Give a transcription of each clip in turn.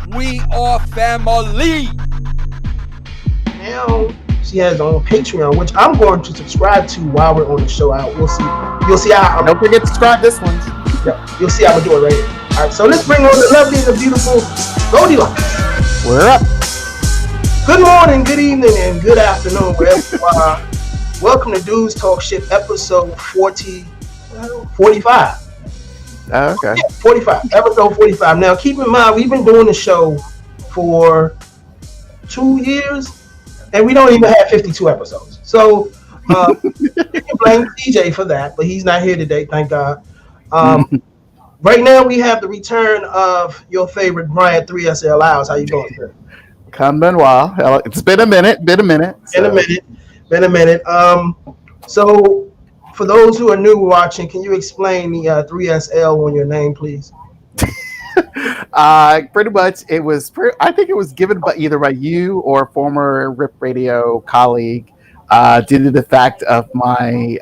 We are family. Now she has her own Patreon, which I'm going to subscribe to while we're on the show. We'll see. You'll see how. Don't forget to subscribe this one. Yeah, you'll see how we do it right here. All right, so let's bring on the lovely and the beautiful Goldylocks. We're up. Good morning, good evening, and good afternoon, wherever you are. Welcome to Dudes Talk Shit, episode 45. Oh, okay. Yeah, 45, episode 45. Now, keep in mind, we've been doing the show for 2 years, and we don't even have 52 episodes. So, you can blame TJ for that, but he's not here today, thank God. Right now, we have the return of your favorite Brian 3SL Lyles. How you doing, sir? Coming while. It's been a minute. So. Been a minute. So, for those who are new watching, can you explain the 3SL on your name, please? Pretty much, it was. I think it was given by either by you or a former Rip Radio colleague, due to the fact of my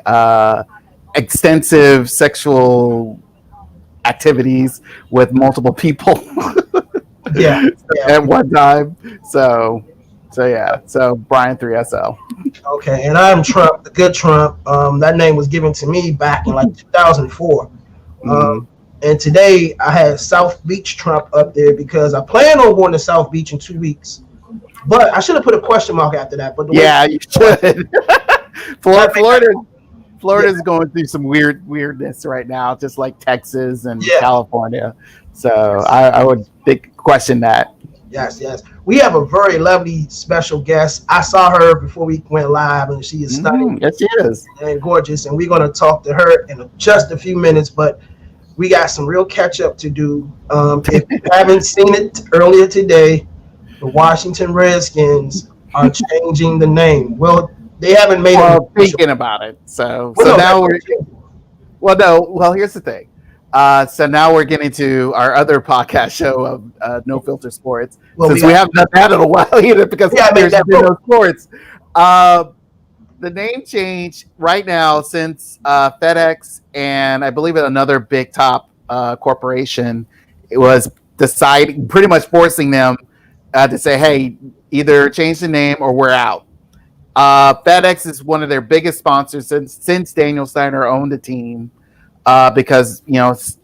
extensive sexual activities with multiple people. Yeah. At one time. So Brian 3SL. Okay, and I'm Trump, the good Trump. That name was given to me back in like 2004. And today I had South Beach Trump up there because I plan on going to South Beach in 2 weeks. But I should have put a question mark after that. But you should. Florida's going through some weirdness right now, just like Texas and California. So I would question that. Yes. We have a very lovely special guest. I saw her before we went live, and she is stunning. Yes, she is. And gorgeous. And we're going to talk to her in just a few minutes, but we got some real catch up to do. If you haven't seen it earlier today, the Washington Redskins are changing the name. Well, they haven't made it. Thinking about it. So no, now we're. Well, here's the thing. So now we're getting to our other podcast show of No Filter Sports. Since we haven't done that in a while either because there's been no sports. The name change right now since FedEx and I believe another big top corporation it was deciding, pretty much forcing them to say, hey, either change the name or we're out. FedEx is one of their biggest sponsors since Daniel Snyder owned the team. Because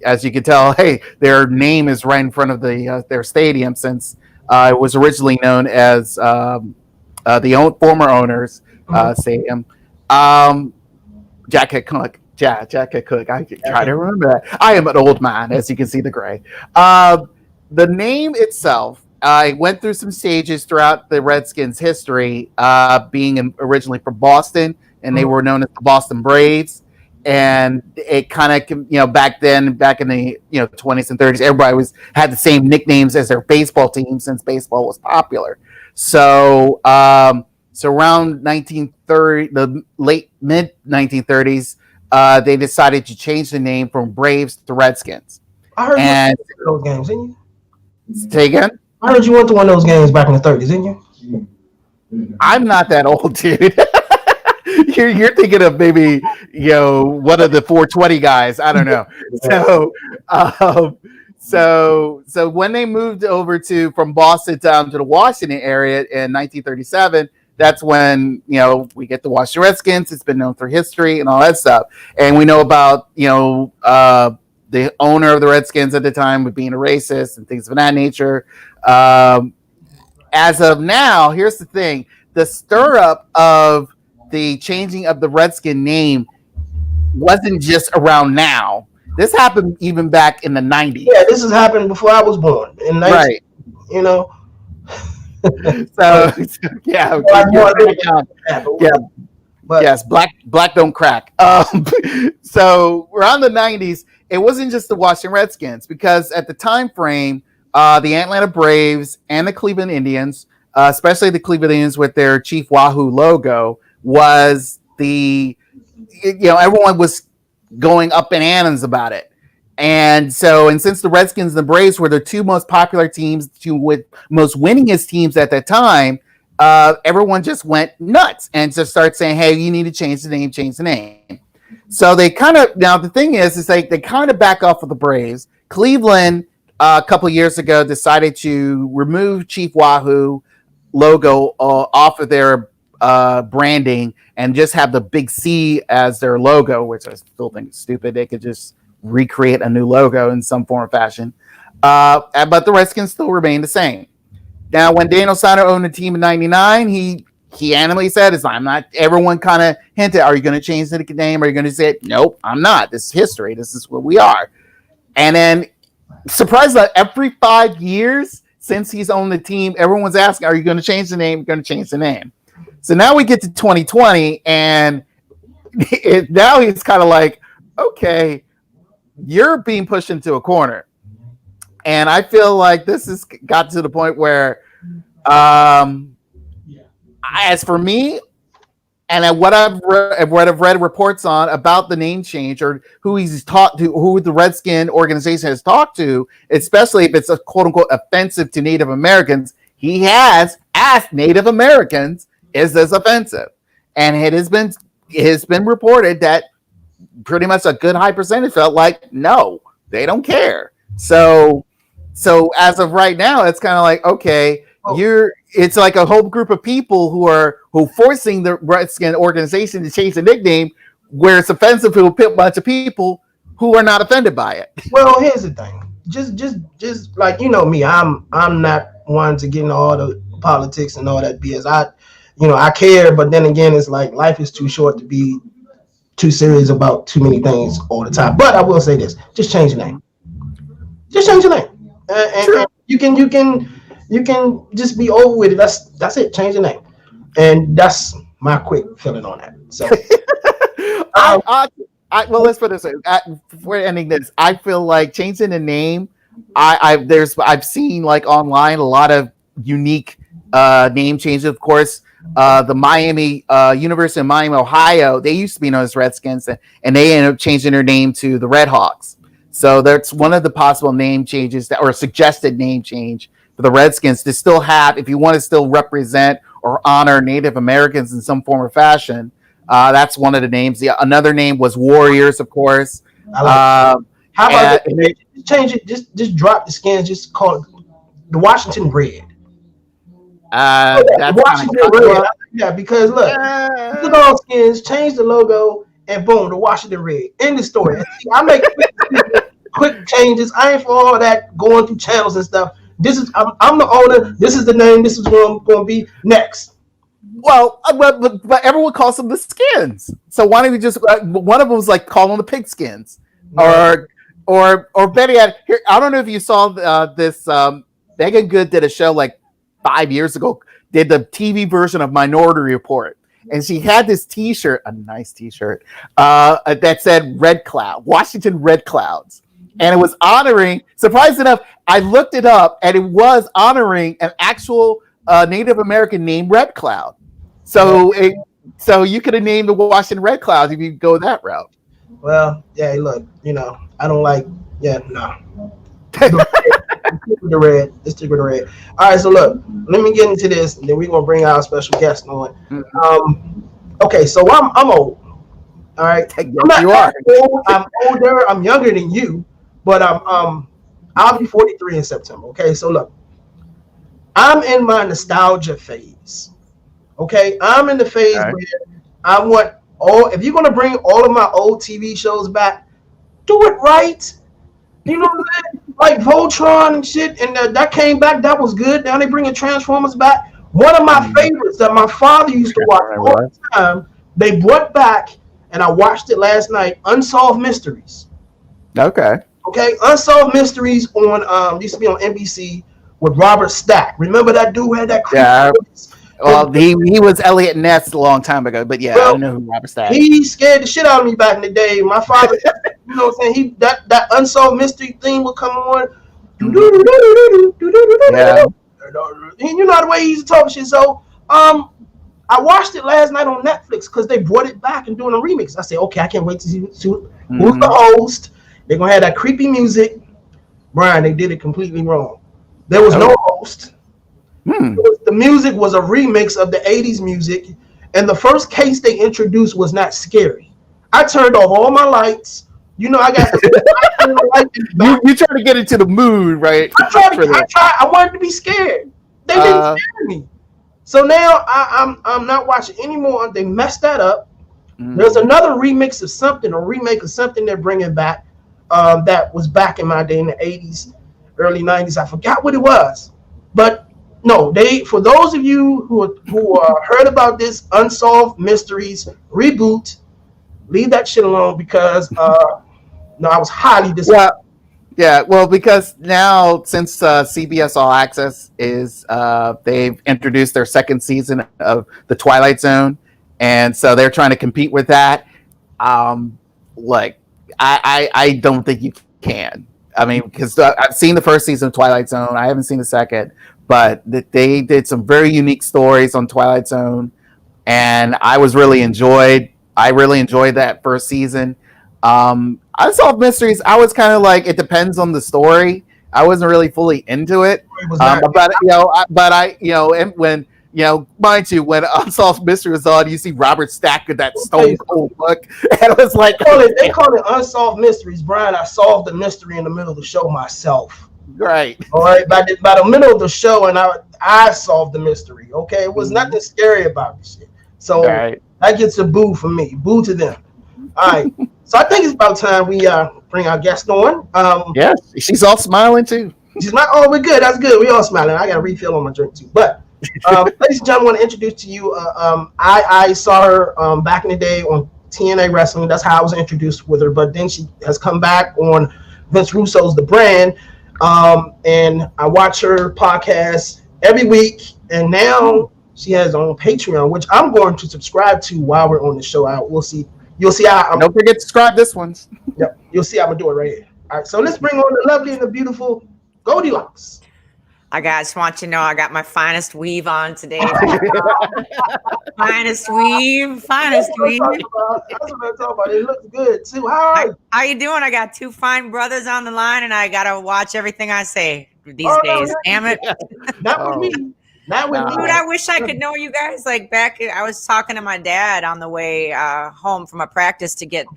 as you can tell, hey, their name is right in front of their stadium since it was originally known as the former owners stadium. Jack Cook. I try to remember that. I am an old man, as you can see the gray. The name itself, I went through some stages throughout the Redskins' history, being originally from Boston, and they were known as the Boston Braves. And it kind of, back in the 20s and 30s, everybody had the same nicknames as their baseball team since baseball was popular. So, around 1930, the mid 1930s, they decided to change the name from Braves to Redskins. I heard you went to those games, didn't you? Say again? I heard you went to one of those games back in the 30s, didn't you? I'm not that old, dude. You're thinking of maybe one of the 420 guys. I don't know. So when they moved over from Boston down to the Washington area in 1937, that's when we get the Washington Redskins. It's been known for history and all that stuff, and we know about the owner of the Redskins at the time with being a racist and things of that nature. As of now, here's the thing: the stir up of the changing of the Redskin name wasn't just around now. This happened even back in the 90s. Yeah, this has happened before I was born. Right. So yeah. Yes, black don't crack. So around the 90s, it wasn't just the Washington Redskins, because at the time frame, the Atlanta Braves and the Cleveland Indians, especially the Cleveland Indians with their Chief Wahoo logo, was everyone was going up in bananas about it. And since the Redskins and the Braves were the two most popular teams, two with most winningest teams at that time, everyone just went nuts and just started saying, hey, you need to change the name. So they kind of, now the thing is like they kind of back off of the Braves. Cleveland a couple of years ago decided to remove Chief Wahoo logo off of their branding and just have the big C as their logo, which I still think is stupid. They could just recreate a new logo in some form or fashion. But the Redskins still remain the same. Now, when Daniel Snyder owned the team in '99, he animally said, "I'm not." Everyone kind of hinted, "Are you going to change the name? Are you going to say, nope, I'm not. This is history. This is what we are." And then, surprised that every 5 years since he's owned the team, everyone's asking, "Are you going to change the name? Going to change the name?" So now we get to 2020, and now he's kind of like, "Okay, you're being pushed into a corner." And I feel like this has got to the point where, as for me, and what I've read reports on about the name change or who he's talked to, who the Redskin organization has talked to, especially if it's a quote unquote offensive to Native Americans, he has asked Native Americans, "Is this offensive?" And it has been reported that pretty much a good high percentage felt like no, they don't care. So as of right now, it's kind of like, okay, it's like a whole group of people who forcing the Redskin organization to change the nickname, where it's offensive to a bunch of people who are not offended by it. Well, here's the thing. Just like, you know me, I'm not one to get into all the politics and all that BS. I care, but then again, it's like life is too short to be too serious about too many things all the time. But I will say this: just change the name. Just change the name. And you can just be over with it. That's it. Change the name, and that's my quick feeling on that. So, well, let's put it this way. Before ending this, I feel like changing the name. I've seen like online a lot of unique name changes. Of course, the Miami University of Miami, Ohio, they used to be known as Redskins, and they ended up changing their name to the Red Hawks. So that's one of the possible name changes or suggested name change for the Redskins to still have, if you want to still represent or honor Native Americans in some form or fashion. That's one of the names. Another name was Warriors, of course. How about change it? Just drop the skins. Just call it the Washington Red. That's Washington Red. Yeah, because look all skins, change the logo, and boom, the Washington Red. End the story. I make quick changes. I ain't for all that going through channels and stuff. I'm the owner. This is the name. This is what I'm going to be next. Well, but everyone calls them the Skins. So why don't we just one of them was like call them the Pigskins, or Betty had here. I don't know if you saw this. Megan Good did a show like 5 years ago. Did the TV version of Minority Report. And she had this T-shirt, a nice T-shirt, that said Red Cloud, Washington Red Clouds. And it was honoring, surprisingly enough, I looked it up, and it was honoring an actual Native American named Red Cloud. So you could have named the Washington Red Clouds if you go that route. Well, yeah, look, I don't like, no. Stick with the red. Let's stick with the red. All right, so look, let me get into this, and then we're gonna bring our special guest on. Okay, so I'm old. All right, you are. Old. I'm older. I'm younger than you, but I'll be 43 in September. Okay, so look, I'm in my nostalgia phase. Okay, I'm in the phase where I want if you're gonna bring all of my old TV shows back, do it right. You know what I'm saying? Like Voltron and shit, and that came back. That was good. Now they bringing Transformers back. One of my favorites that my father used to watch all the time, they brought back, and I watched it last night, Unsolved Mysteries. Okay, Unsolved Mysteries on used to be on NBC with Robert Stack. Remember that dude had that creepy voice? Well, he was Elliot Ness a long time ago, but I don't know who Robert Stack is. He scared the shit out of me back in the day. My father, you know what I'm saying? That Unsolved Mystery thing would come on. Yeah. And you know the way he used to talk shit. So I watched it last night on Netflix because they brought it back and doing a remix. I said, okay, I can't wait to see who's the host. They're gonna have that creepy music. Brian, they did it completely wrong. There was no host. The music was a remix of the 80s music, and the first case they introduced was not scary. I turned off all my lights, You know, I got the you trying to get into the mood, right? I wanted to be scared. They didn't scare me. So now I'm not watching anymore. They messed that up. There's another remix of something, a remake of something they're bringing back that was back in my day in the 80s, early 90s. I forgot what it was. But no, for those of you who heard about this Unsolved Mysteries reboot, leave that shit alone because no, I was highly disappointed. Yeah, well, because now since CBS All Access is they've introduced their second season of The Twilight Zone, and so they're trying to compete with that. Like, I don't think you can. I mean, because I've seen the first season of Twilight Zone, I haven't seen the second, but they did some very unique stories on Twilight Zone, and I really enjoyed that first season. Unsolved Mysteries, I was kind of like, it depends on the story. I wasn't really fully into it. And when mind you, when Unsolved Mystery was on, you see Robert Stack with that stone cold look, and it was like, they call it Unsolved Mysteries, Brian. I solved the mystery in the middle of the show myself. Right. All right. By the middle of the show, and I solved the mystery. Okay, it was nothing scary about this shit. So that gets a boo from me. Boo to them. All right. So I think it's about time we bring our guest on. Yes, she's all smiling too. She's not. Oh, we're good. That's good. We all smiling. I got a refill on my drink too. But ladies and gentlemen, I want to introduce to you. I saw her back in the day on TNA Wrestling. That's how I was introduced with her. But then she has come back on Vince Russo's The Brand, and I watch her podcast every week. And now she has her own Patreon, which I'm going to subscribe to while we're on the show. We'll see. You'll see how. Don't forget to subscribe this one. Yep, you'll see how I'm gonna do it right here. All right, so let's bring on the lovely and the beautiful Goldylocks. I just want you to know I got my finest weave on today. finest weave. That's what I'm talking about. It looks good too. How you doing? I got two fine brothers on the line, and I gotta watch everything I say these days. No, damn it! Not with me. Not with me. Dude, I wish I could know you guys. Like I was talking to my dad on the way home from a practice to get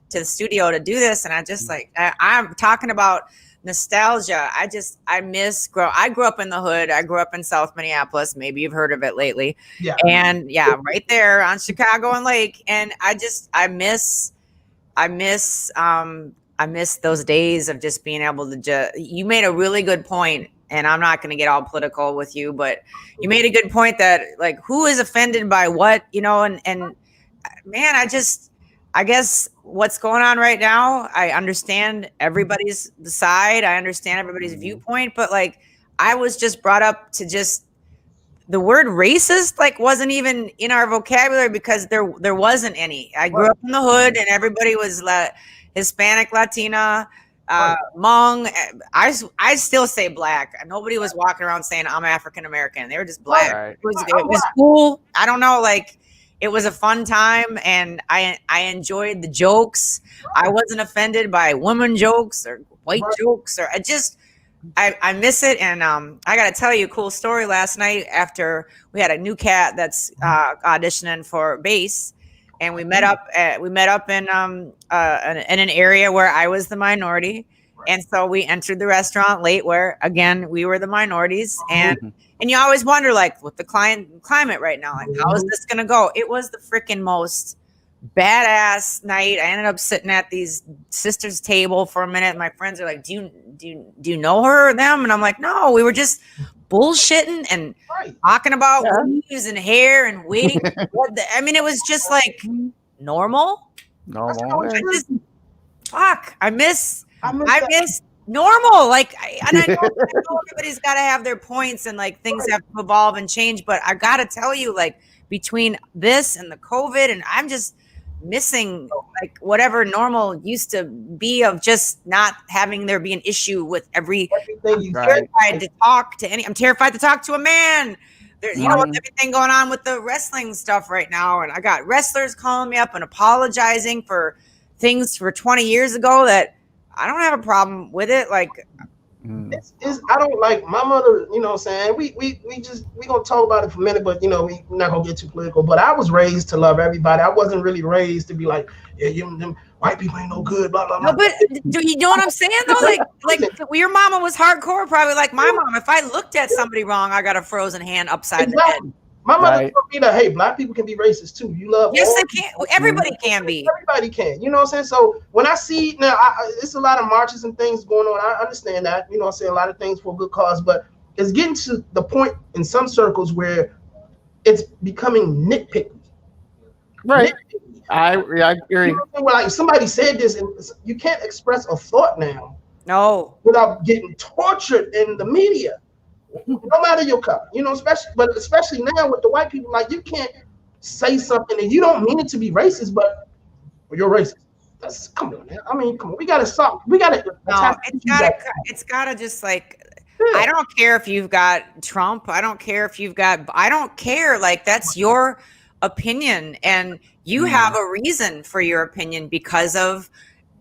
to the studio to do this, and I just I'm talking about nostalgia. I grew up in the hood. I grew up in South Minneapolis. Maybe you've heard of it lately. Yeah. And right there on Chicago and Lake. And I miss those days of just being able to you made a really good point, and I'm not going to get all political with you, but you made a good point that like, who is offended by what, and man, I guess what's going on right now, I understand everybody's side. I understand everybody's viewpoint, but like, I was just brought up to just the word racist, like wasn't even in our vocabulary because there wasn't any. I grew up in the hood and everybody was Hispanic, Latina, Hmong. I still say black. Nobody was walking around saying I'm African American. They were just black. Right. It was cool. I don't know, like it was a fun time, and I enjoyed the jokes. I wasn't offended by women jokes or white jokes, or I miss it. And I got to tell you a cool story. Last night, after we had a new cat that's auditioning for bass. And we met up in an area where I was the minority, and so we entered the restaurant late, where again we were the minorities, and you always wonder, like, with the climate right now, like, how is this gonna go? It was the freaking most badass night. I ended up sitting at these sisters' table for a minute, and my friends are like, "Do you know her or them?" And I'm like, "No, we were just bullshitting and talking about weaves and hair and wigs." I mean, it was just like normal. I miss normal. Like, I know everybody's got to have their points, and like things have to evolve and change. But I got to tell you, like, between this and the COVID, and I'm just missing like whatever normal used to be, of just not having there be an issue with everything. I'm terrified to talk to I'm terrified to talk to a man. With everything going on with the wrestling stuff right now, and I got wrestlers calling me up and apologizing for things for 20 years ago that I don't have a problem with it. Like, I don't like my mother, you know what I'm saying? We gonna talk about it for a minute, but we're not gonna get too political. But I was raised to love everybody. I wasn't really raised to be like, white people ain't no good, blah blah blah. No, but do you know what I'm saying though? Like your mama was hardcore, probably like my mom. If I looked at somebody wrong, I got a frozen hand upside the head. My mother told me that, hey, black people can be racist too. You love yes, they can. Everybody can be. Everybody can. You know what I'm saying? So when I see now, it's a lot of marches and things going on. I understand that. You know what I'm saying? A lot of things for a good cause, but it's getting to the point in some circles where it's becoming nitpicky. Right. I agree. You know, like somebody said this, and you can't express a thought now. No. Without getting tortured in the media. No matter your color, you know, especially now with the white people, like you can't say something and you don't mean it to be racist, but you're racist. That's come on, man. I mean, come on, we gotta stop. We gotta. No, it's gotta just like. Yeah. I don't care if you've got Trump. I don't care if you've got. I don't care. Like that's your opinion, and you have a reason for your opinion because of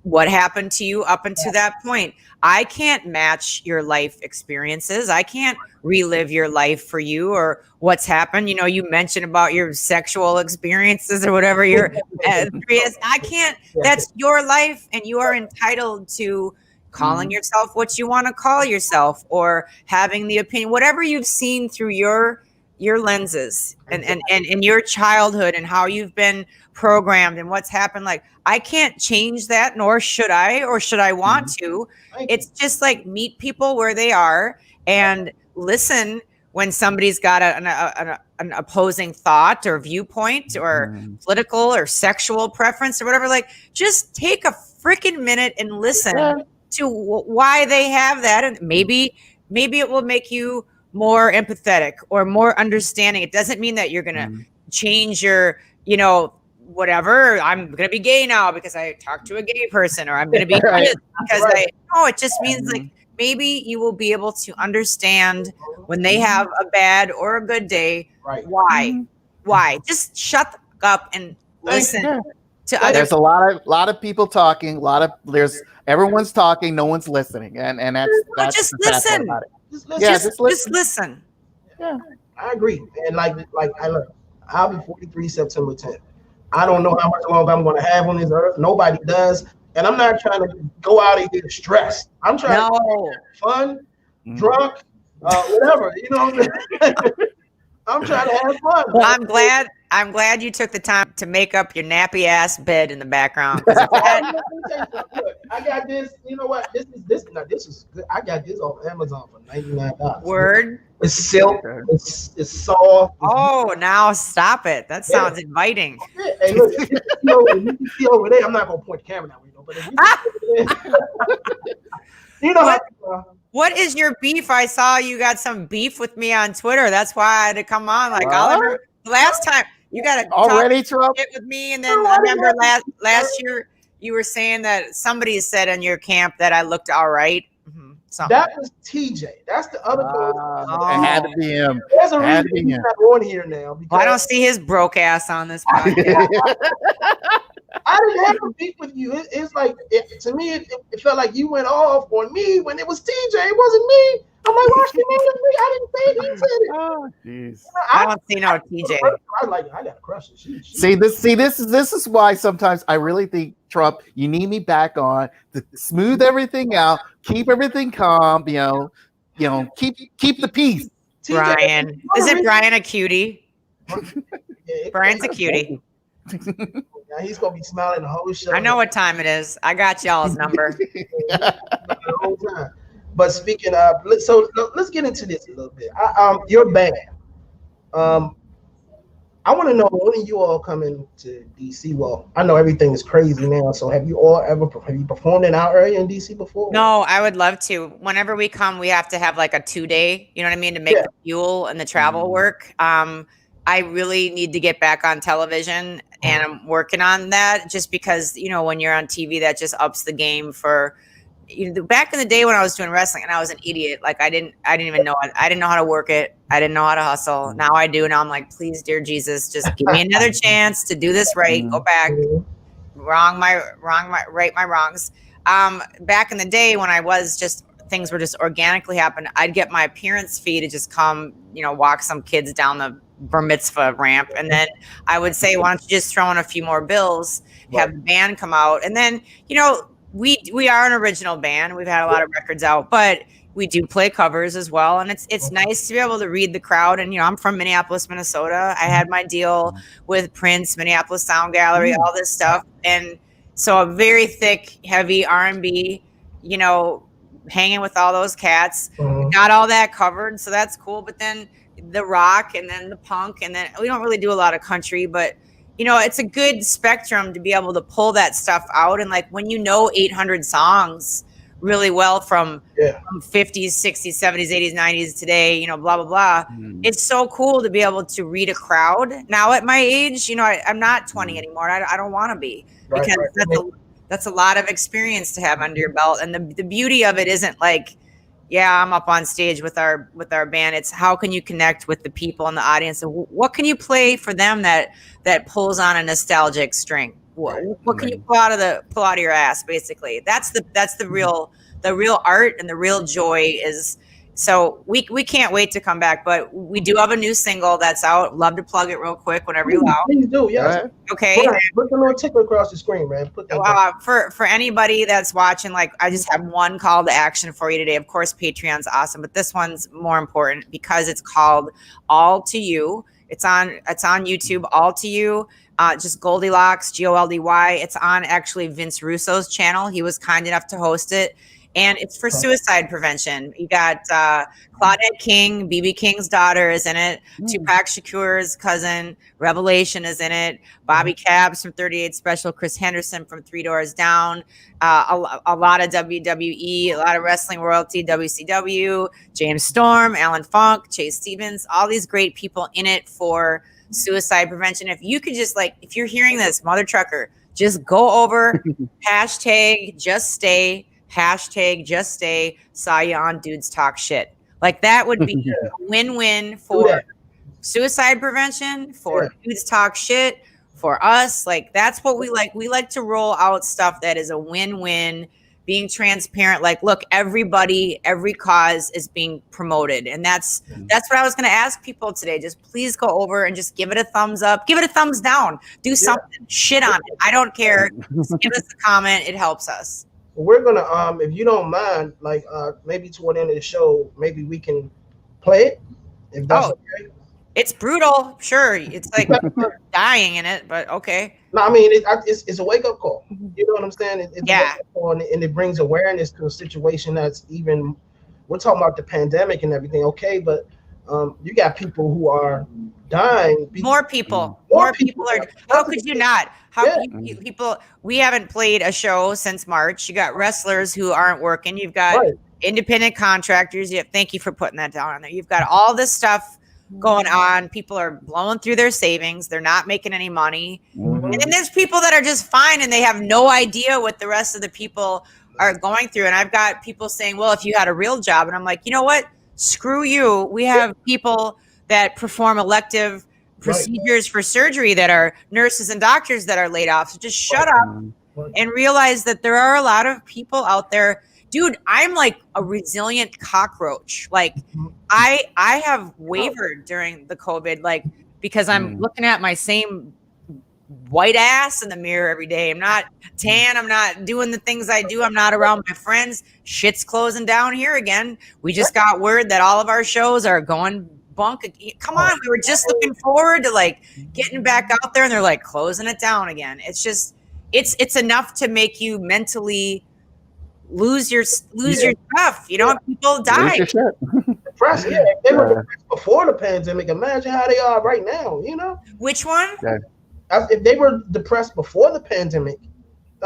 what happened to you up until that point. I can't match your life experiences. I can't relive your life for you or what's happened. You know, you mentioned about your sexual experiences or whatever your I can't. That's your life, and you are entitled to calling yourself what you want to call yourself or having the opinion, whatever you've seen through your lenses and your childhood and how you've been programmed and what's happened. Like I can't change that, nor should I, or should I want to. It's just like meet people where they are and listen when somebody's got an opposing thought or viewpoint or political or sexual preference or whatever. Like just take a freaking minute and listen to why they have that, and maybe it will make you more empathetic or more understanding. It doesn't mean that you're gonna change your, you know, whatever. I'm gonna be gay now because I talked to a gay person, or I'm gonna be because it just means like maybe you will be able to understand when they have a bad or a good day. Why? Just shut up and listen to others. There's a lot of people talking. Everyone's talking. No one's listening, and that's just listen. About it. Just listen. Yeah, I agree. And I'll be 43 September 10th. I don't know how much longer I'm going to have on this earth. Nobody does. And I'm not trying to go out and get stressed. I'm trying to get fun, drunk, whatever. You know what I mean? I'm trying to have fun. Well, I'm glad you took the time to make up your nappy ass bed in the background. I got this. You know what? This is good. I got this off Amazon for $99. Word. It's silk. It's soft. Oh, now stop it. That sounds inviting. Hey, look, you can see over there. I'm not gonna point the camera that way, but if you see over there, you know what is your beef? I saw you got some beef with me on Twitter. That's why I had to come on. Like Oliver, last time you got to already Trump with me, and then I remember last year you were saying that somebody said in your camp that I looked all right. That was TJ. That's the other It had to be him. There's a reason he's not on here now. I don't see his broke ass on this podcast. I didn't have a beef with you. It's like to me, it felt like you went off on me when it was TJ. It wasn't me. I'm like, why she mad at me? I didn't say he said it. Oh, jeez. I don't see no TJ. I got to crush it. See, this is why sometimes I really think, Trump, you need me back on to smooth everything out, keep everything calm, you know, keep the peace. Brian, isn't Brian a cutie? Brian's a cutie. Now he's gonna be smiling the whole show. I know what time it is. I got y'all's number. The whole time. But speaking of, so let's get into this a little bit. Your band. I want to know, when are you all coming to DC? Well, I know everything is crazy now. So have you performed in our area in DC before? No, I would love to. Whenever we come, we have to have like a 2-day, you know what I mean, to make the fuel and the travel work. I really need to get back on television, and I'm working on that just because, you know, when you're on TV, that just ups the game for, you know, back in the day when I was doing wrestling and I was an idiot. Like I didn't even know it. I didn't know how to work it. I didn't know how to hustle. Now I do. Now I'm like, please, dear Jesus, just give me another chance to do this right. Go back, right my wrongs. Back in the day when I was just, things were just organically happening, I'd get my parents' fee to just come, you know, walk some kids down the bar mitzvah ramp. And then I would say, why don't you just throw in a few more bills, have the band come out. And then, you know, we are an original band. We've had a lot of records out, but we do play covers as well. And it's nice to be able to read the crowd. And, you know, I'm from Minneapolis, Minnesota. I had my deal with Prince, Minneapolis Sound Gallery, all this stuff. And so a very thick, heavy R&B, you know, hanging with all those cats. Got all that covered. So that's cool. But then the rock and then the punk. And then we don't really do a lot of country, but you know, it's a good spectrum to be able to pull that stuff out. And like when you know 800 songs really well from 50s, 60s, 70s, 80s, 90s, today, you know, blah, blah, blah. It's so cool to be able to read a crowd. Now at my age, you know, I'm not 20 anymore. I don't want to be because that's a lot of experience to have under your belt. And the beauty of it isn't like, yeah, I'm up on stage with our band. It's how can you connect with the people in the audience, and what can you play for them that pulls on a nostalgic string? What can you pull out of your ass? Basically, that's the real art and the real joy is. So we can't wait to come back, but we do have a new single that's out. Love to plug it real quick whenever you allow. Please do, yes. Okay. Put the little ticker across the screen, man. Put that for anybody that's watching, like I just have one call to action for you today. Of course, Patreon's awesome, but this one's more important because it's called All to You. It's on YouTube, All to You. Just Goldylocks, Goldy. It's on actually Vince Russo's channel. He was kind enough to host it. And it's for suicide prevention. You got Claudette King, BB King's daughter is in it. Tupac Shakur's cousin, Revelation is in it. Bobby Cabs from 38 Special, Chris Henderson from Three Doors Down. A lot of WWE, a lot of wrestling royalty, WCW, James Storm, Alan Funk, Chase Stevens, all these great people in it for suicide prevention. If you could just if you're hearing this, Mother Trucker, just go over, hashtag just stay. Hashtag just stay, saw you on Dudes Talk Shit. Like that would be a win-win for suicide prevention, for Dudes Talk Shit, for us. Like that's what we like. We like to roll out stuff that is a win-win, being transparent. Like, look, everybody, every cause is being promoted. And that's what I was going to ask people today. Just please go over and just give it a thumbs up, give it a thumbs down, do something, shit on it. I don't care. Just give us a comment. It helps us. We're gonna if you don't mind, like maybe toward the end of the show, maybe we can play it if that's okay. It's brutal, sure. It's like dying in it, but okay. No, I mean it's a wake up call. You know what I'm saying? It's a wake-up call, and it brings awareness to a situation that's even. We're talking about the pandemic and everything, okay? But you got people who are dying. More people are. How could you not? How can you, people? We haven't played a show since March. You got wrestlers who aren't working. You've got independent contractors. Thank you for putting that down on there. You've got all this stuff going on. People are blowing through their savings. They're not making any money. And then there's people that are just fine and they have no idea what the rest of the people are going through. And I've got people saying, well, if you had a real job, and I'm like, you know what? Screw you. We have people that perform elective procedures for surgery that are nurses and doctors that are laid off. So just shut up and realize that there are a lot of people out there. Dude, I'm like a resilient cockroach. Like I have wavered during the COVID, like because I'm looking at my same white ass in the mirror every day. I'm not tan. I'm not doing the things I do. I'm not around my friends. Shit's closing down here again. We just got word that all of our shows are going bunk. Come on, we were just looking forward to like getting back out there, and they're like closing it down again. It's just it's enough to make you mentally lose your stuff. You know, people die. Depressed, if they were depressed before the pandemic, imagine how they are right now. You know, which one? If they were depressed before the pandemic,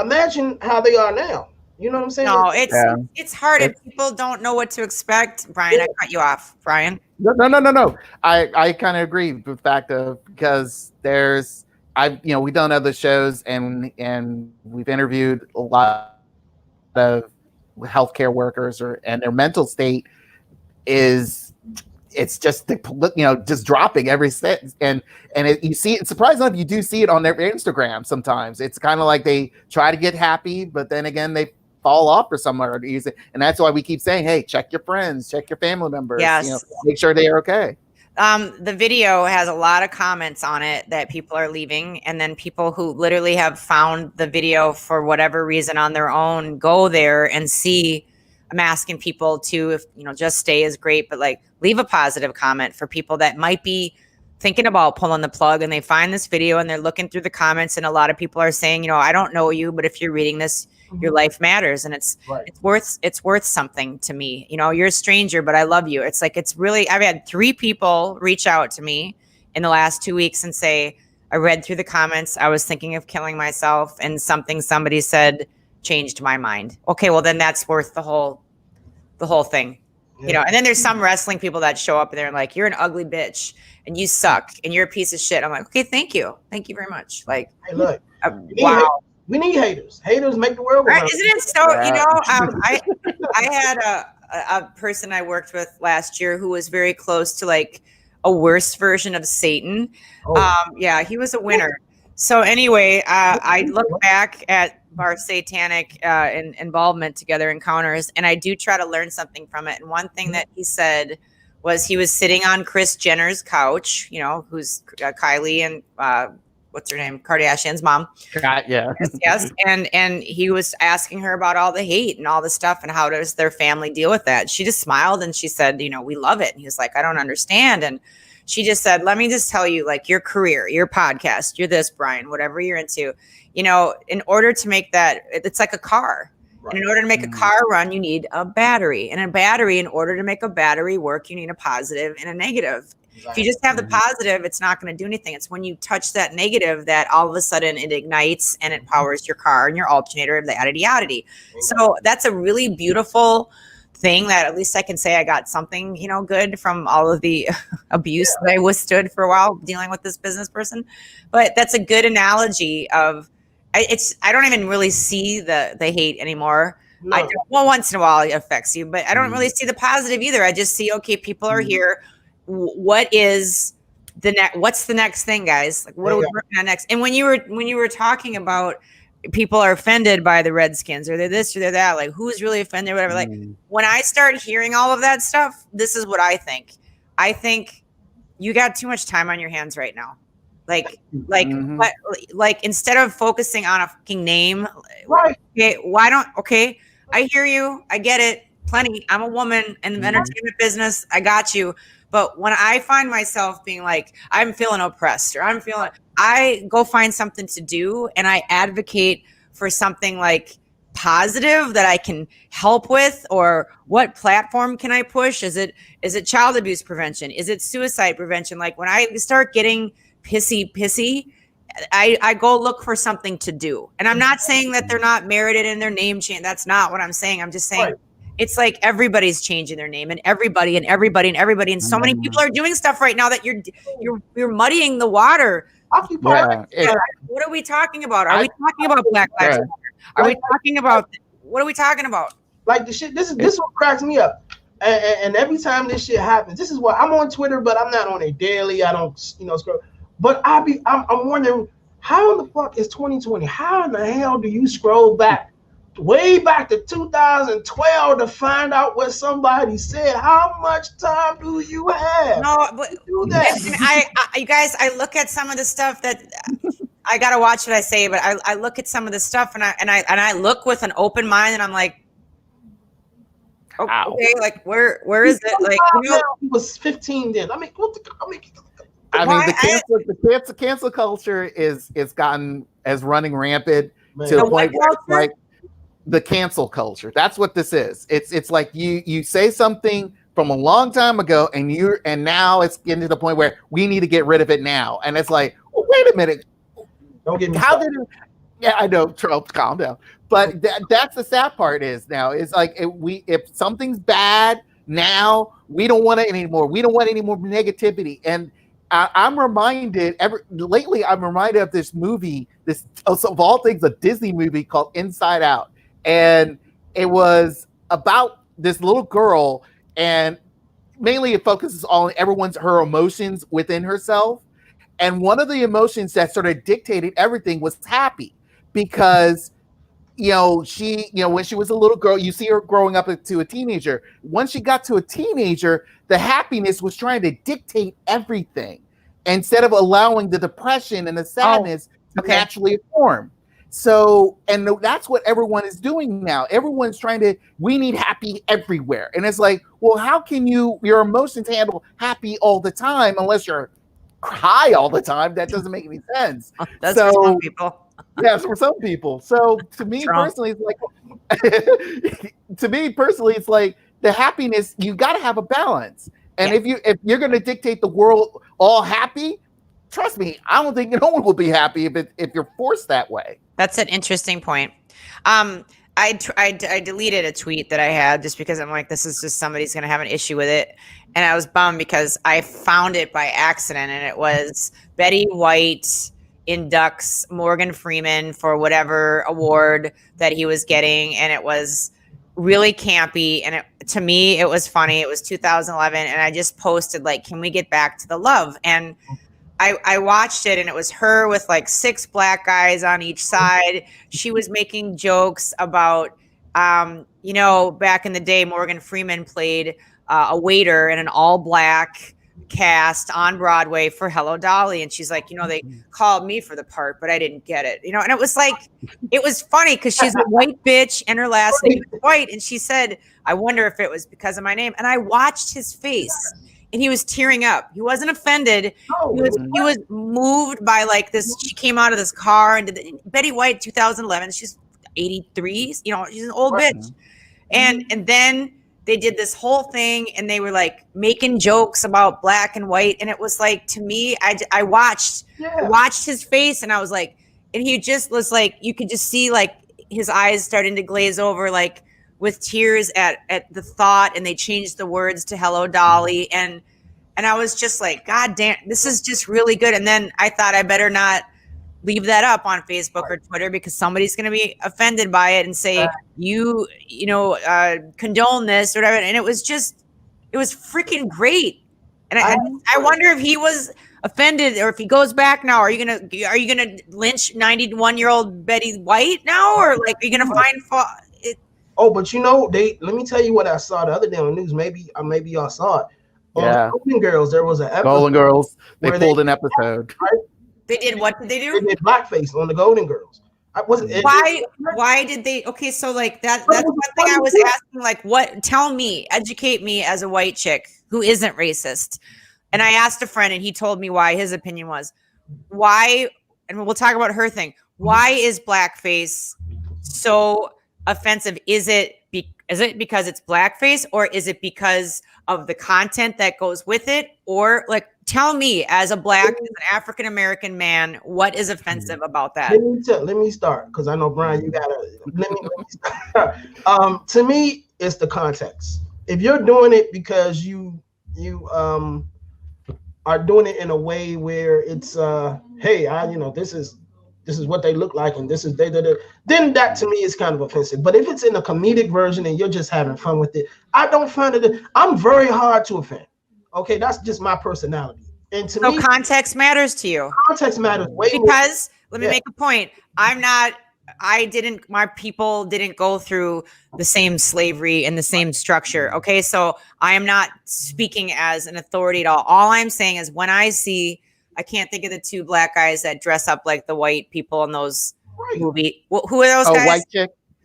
imagine how they are now. You know what I'm saying? No, it's hard if people don't know what to expect. Brian, I cut you off. Brian. No. I kind of agree with the fact of because we've done other shows and we've interviewed a lot of healthcare workers and their mental state it's just just dropping every set and you see it. Surprisingly enough, you do see it on their Instagram sometimes. It's kind of like they try to get happy, but then again they fall off for somewhere to use it, and that's why we keep saying, hey, check your friends, check your family members. Yes. Make sure they are okay. The video has a lot of comments on it that people are leaving, and then people who literally have found the video for whatever reason on their own go there and see. I'm asking people to, if just stay is great, but like leave a positive comment for people that might be thinking about pulling the plug, and they find this video and they're looking through the comments, and a lot of people are saying, I don't know you, but if you're reading this, your life matters, and it's worth something to me. You're a stranger, but I love you. It's like, it's really, I've had 3 people reach out to me in the last 2 weeks and say, I read through the comments, I was thinking of killing myself, and something somebody said changed my mind. Okay, well then that's worth the whole thing. And then there's some wrestling people that show up and they're like, you're an ugly bitch and you suck and you're a piece of shit. I'm like, okay, thank you very much. Like, hey, look, wow. We need haters. Haters make the world go round. Isn't it so? I had a person I worked with last year who was very close to like a worse version of Satan. He was a winner. So anyway, I look back at our satanic involvement together, encounters, and I do try to learn something from it. And one thing that he said was, he was sitting on Kris Jenner's couch, who's Kylie and what's her name? Kardashian's mom. Yeah. Yes. And he was asking her about all the hate and all the stuff and how does their family deal with that. She just smiled and she said, we love it. And he was like, I don't understand. And she just said, let me just tell you, like, your career, your podcast, you're this, Brian, whatever you're into, in order to make that, it's like a car. Right. And in order to make a car run, you need a battery. And a battery, in order to make a battery work, you need a positive and a negative. Exactly. If you just have the positive, it's not going to do anything. It's when you touch that negative that all of a sudden it ignites and it powers your car and your alternator, the yada. So that's a really beautiful thing that at least I can say I got something, good from all of the abuse that I withstood for a while dealing with this business person. But that's a good analogy of, I don't even really see the hate anymore. No. Once in a while it affects you, but I don't really see the positive either. I just see, okay, people are here. What's the next thing, guys? Like, what are we working on next? And when you were talking about people are offended by the Redskins, or they're this or they're that, like, who's really offended, whatever. Like, when I start hearing all of that stuff, this is what I think. I think you got too much time on your hands right now. Like, instead of focusing on a fucking name, right? Okay, I hear you. I get it. Plenty. I'm a woman in the entertainment business. I got you. But when I find myself being like, I'm feeling oppressed, or I go find something to do, and I advocate for something like positive that I can help with, or what platform can I push? Is it child abuse prevention? Is it suicide prevention? Like, when I start getting pissy, I go look for something to do. And I'm not saying that they're not merited in their name change. That's not what I'm saying. I'm just saying, it's like everybody's changing their name, and everybody. And so many people are doing stuff right now that you're muddying the water. What are we talking about? Are we talking about Black Lives Matter? Are we talking about, what are we talking about? Like, the shit, this is what cracks me up. And every time this shit happens, this is why I'm on Twitter, but I'm not on it daily. I don't, scroll. But I'm wondering, how in the fuck is 2020? How in the hell do you scroll way back to 2012 to find out what somebody said? How much time do you have? No, but do that? You guys, I look at some of the stuff that I gotta watch what I say, but I look at some of the stuff and I look with an open mind, and I'm like, okay, like, where is it? Like, it was 15 then. I mean, the cancel culture has running rampant to the point where, like, the cancel culture. That's what this is. It's like you say something from a long time ago, and now it's getting to the point where we need to get rid of it now. And it's like, well, wait a minute. Don't get me started. Yeah, I know, Trump, calm down. But that's the sad part is now. It's like, if something's bad now, we don't want it anymore. We don't want any more negativity. And I'm reminded lately of this movie, of all things, a Disney movie called Inside Out. And it was about this little girl, and mainly it focuses on her emotions within herself. And one of the emotions that sort of dictated everything was happy, because she, when she was a little girl, you see her growing up to a teenager. Once she got to a teenager, the happiness was trying to dictate everything instead of allowing the depression and the sadness to naturally form. So, and that's what everyone is doing now. Everyone's trying to, we need happy everywhere. And it's like, well, how can your emotions handle happy all the time unless you're high all the time? That doesn't make any sense. That's for some people. Yes, for some people. So to me personally, it's like, it's like the happiness, you got to have a balance. And if you're going to dictate the world all happy, trust me, I don't think no one will be happy if you're forced that way. That's an interesting point. I deleted a tweet that I had just because I'm like, this is just somebody's going to have an issue with it. And I was bummed because I found it by accident, and it was Betty White inducts Morgan Freeman for whatever award that he was getting. And it was really campy. And to me, it was funny. It was 2011. And I just posted like, can we get back to the love? And I watched it, and it was her with like 6 black guys on each side. She was making jokes about, back in the day, Morgan Freeman played a waiter in an all black cast on Broadway for Hello Dolly. And she's like, they called me for the part, but I didn't get it, and it was like, it was funny because she's a white bitch and her last name is White. And she said, I wonder if it was because of my name. And I watched his face. And he was tearing up. He wasn't offended. He was moved by like this. She came out of this car and did Betty White 2011. She's 83. She's an old bitch. And then they did this whole thing, and they were like making jokes about black and white. And it was like, to me, I watched his face, and I was like, and he just was like, you could just see like his eyes starting to glaze over, like with tears at the thought, and they changed the words to Hello Dolly. And I was just like, God damn, this is just really good. And then I thought I better not leave that up on Facebook or Twitter because somebody's going to be offended by it and say, condone this or whatever. And it was freaking great. And I wonder if he was offended, or if he goes back now, are you gonna lynch 91-year-old Betty White now, or like are you gonna find it? Oh, but let me tell you what I saw the other day on the news. Maybe y'all saw it. On Golden Girls, there was an episode. Golden Girls, they pulled an episode. Right? They did what did they do? They did blackface on the Golden Girls. Why did they? Okay, so like that's one thing I was asking. Like, what? Tell me, educate me as a white chick who isn't racist. And I asked a friend, and he told me why his opinion was. Why? And we'll talk about her thing. Why is blackface so offensive? Is it because it's blackface, or is it because of the content that goes with it? Or like, tell me, as an African American man, what is offensive about that? Let me start, because I know, Brian, you gotta let me start. To me, it's the context. If you're doing it because you are doing it in a way where it's hey, this is what they look like, and this is then that to me is kind of offensive. But if it's in a comedic version and you're just having fun with it, I don't find it. I'm very hard to offend. Okay, that's just my personality. And to me, context matters to you. Context matters way more. Because let me make a point. My people didn't go through the same slavery and the same structure. Okay, so I am not speaking as an authority at all. All I'm saying is when I can't think of the 2 black guys that dress up like the white people in those movies. Who are those guys?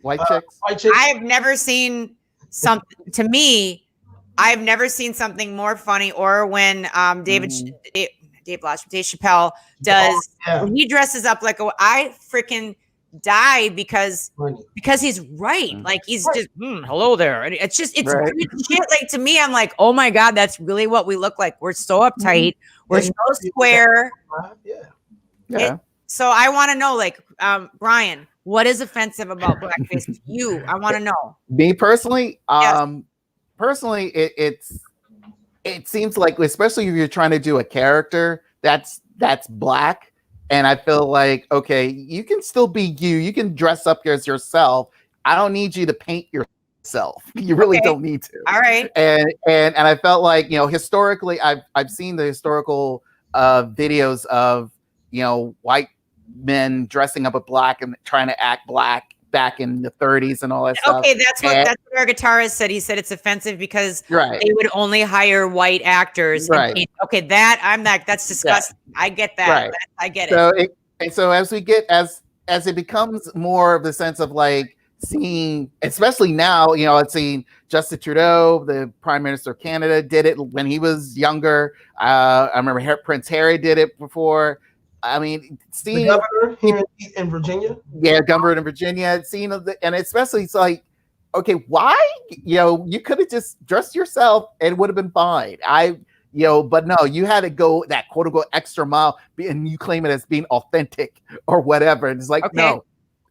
White chicks. I've never seen something. To me, I've never seen something more funny. Or when Dave Chappelle does when he dresses up like I freaking die because he's right. Like he's just hello there. And it's good shit. Like to me, I'm like, oh my God, that's really what we look like. We're so uptight. We're so square. So I want to know, like, Brian, what is offensive about blackface to you? I want to know. Me personally, it seems like, especially if you're trying to do a character that's black, and I feel like, okay, you can still be you. You can dress up as yourself. I don't need you to paint yourself. You really don't need to. All right. And I felt like, historically, I've seen the historical videos of, white men dressing up as black and trying to act black back in the 30s and all that stuff. Okay, that's what our guitarist said. He said it's offensive because they would only hire white actors. Right. Okay, that's disgusting. Yeah. I get that. Right. I get it. So as we get as it becomes more of the sense of like seeing, especially now, it's seeing Justin Trudeau, the Prime Minister of Canada, did it when he was younger. I remember Prince Harry did it before. I mean, seeing the governor here in Virginia. Yeah, governor in Virginia. Seeing and especially it's like, okay, why? You could have just dressed yourself and it would have been fine. But no, you had to go that quote unquote extra mile, and you claim it as being authentic or whatever. And it's like, no.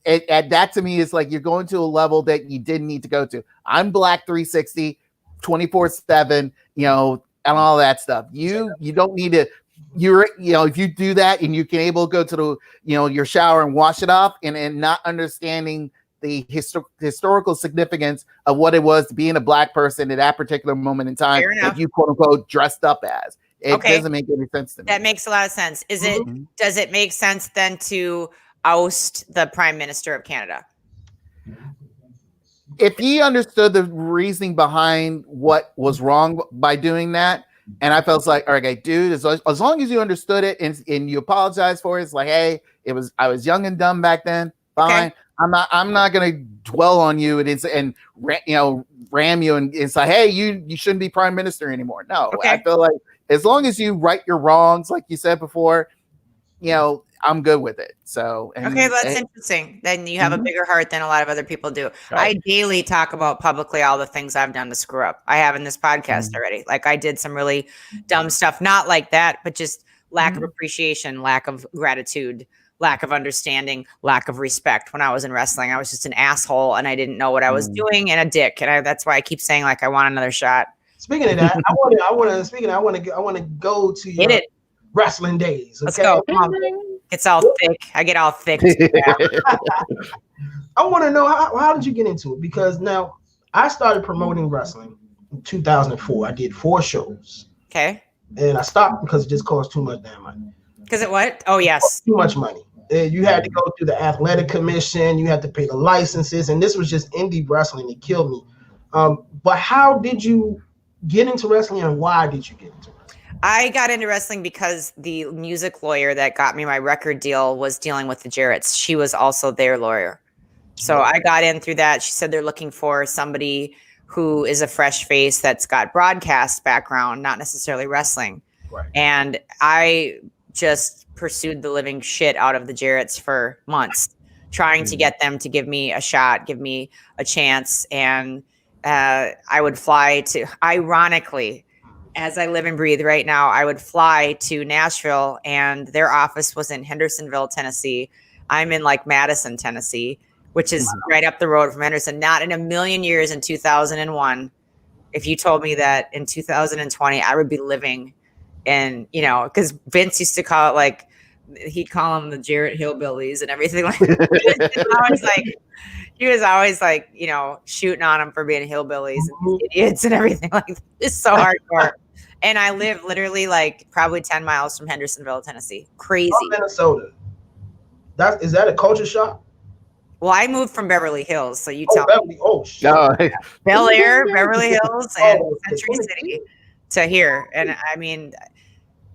And that to me is like you're going to a level that you didn't need to go to. I'm Black 360, 24/7, and all that stuff. You don't need to. If you do that and you can able to go to the your shower and wash it off and not understanding the historical significance of what it was to being a Black person at that particular moment in time that you quote unquote dressed up as. It doesn't make any sense to me. That makes a lot of sense. Does it make sense then to oust the Prime Minister of Canada? If he understood the reasoning behind what was wrong by doing that, and I felt like, all right, dude, as long as you understood it and you apologize for it, it's like, hey, I was young and dumb back then. Fine. Okay. I'm not gonna dwell on you and ram you and it's like, hey, you shouldn't be Prime Minister anymore. No, I feel like as long as you right your wrongs, like you said before, I'm good with it. So that's interesting. Then you have a bigger heart than a lot of other people do. Right. I daily talk about publicly all the things I've done to screw up. I have in this podcast already. Like I did some really dumb stuff, not like that, but just lack of appreciation, lack of gratitude, lack of understanding, lack of respect. When I was in wrestling, I was just an asshole and I didn't know what I was doing and a dick. And that's why I keep saying like I want another shot. Speaking of that, I want to go to your wrestling days. Okay? Let's go. It's all thick. I get all thick. I want to know how did you get into it? Because now I started promoting wrestling in 2004. I did 4 shows. Okay. And I stopped because it just cost too much damn money. Because it what? Oh, yes. Too much money. You had to go through the athletic commission. You had to pay the licenses. And this was just indie wrestling. It killed me. But how did you get into wrestling and why did you get into wrestling? I got into wrestling because the music lawyer that got me my record deal was dealing with the Jarretts. She was also their lawyer. So I got in through that. She said they're looking for somebody who is a fresh face that's got broadcast background, not necessarily wrestling. Right. And I just pursued the living shit out of the Jarretts for months, trying to get them to give me a shot, give me a chance. And I would fly to, ironically, as I live and breathe right now, I would fly to Nashville and their office was in Hendersonville, Tennessee. I'm in like Madison, Tennessee, which is right up the road from Henderson. Not in a million years in 2001. If you told me that in 2020, I would be living in, because Vince used to call it like, he'd call them the Jarrett Hillbillies and everything like that. He was always like, shooting on them for being hillbillies and idiots and everything like that. It's so hardcore. And I live literally like probably 10 miles from Hendersonville, Tennessee. Crazy. Oh, Minnesota. Is that a culture shock? Well, I moved from Beverly Hills, so you tell me. Oh, shit. Bel Air, Beverly Hills, and Century City to here. And I mean,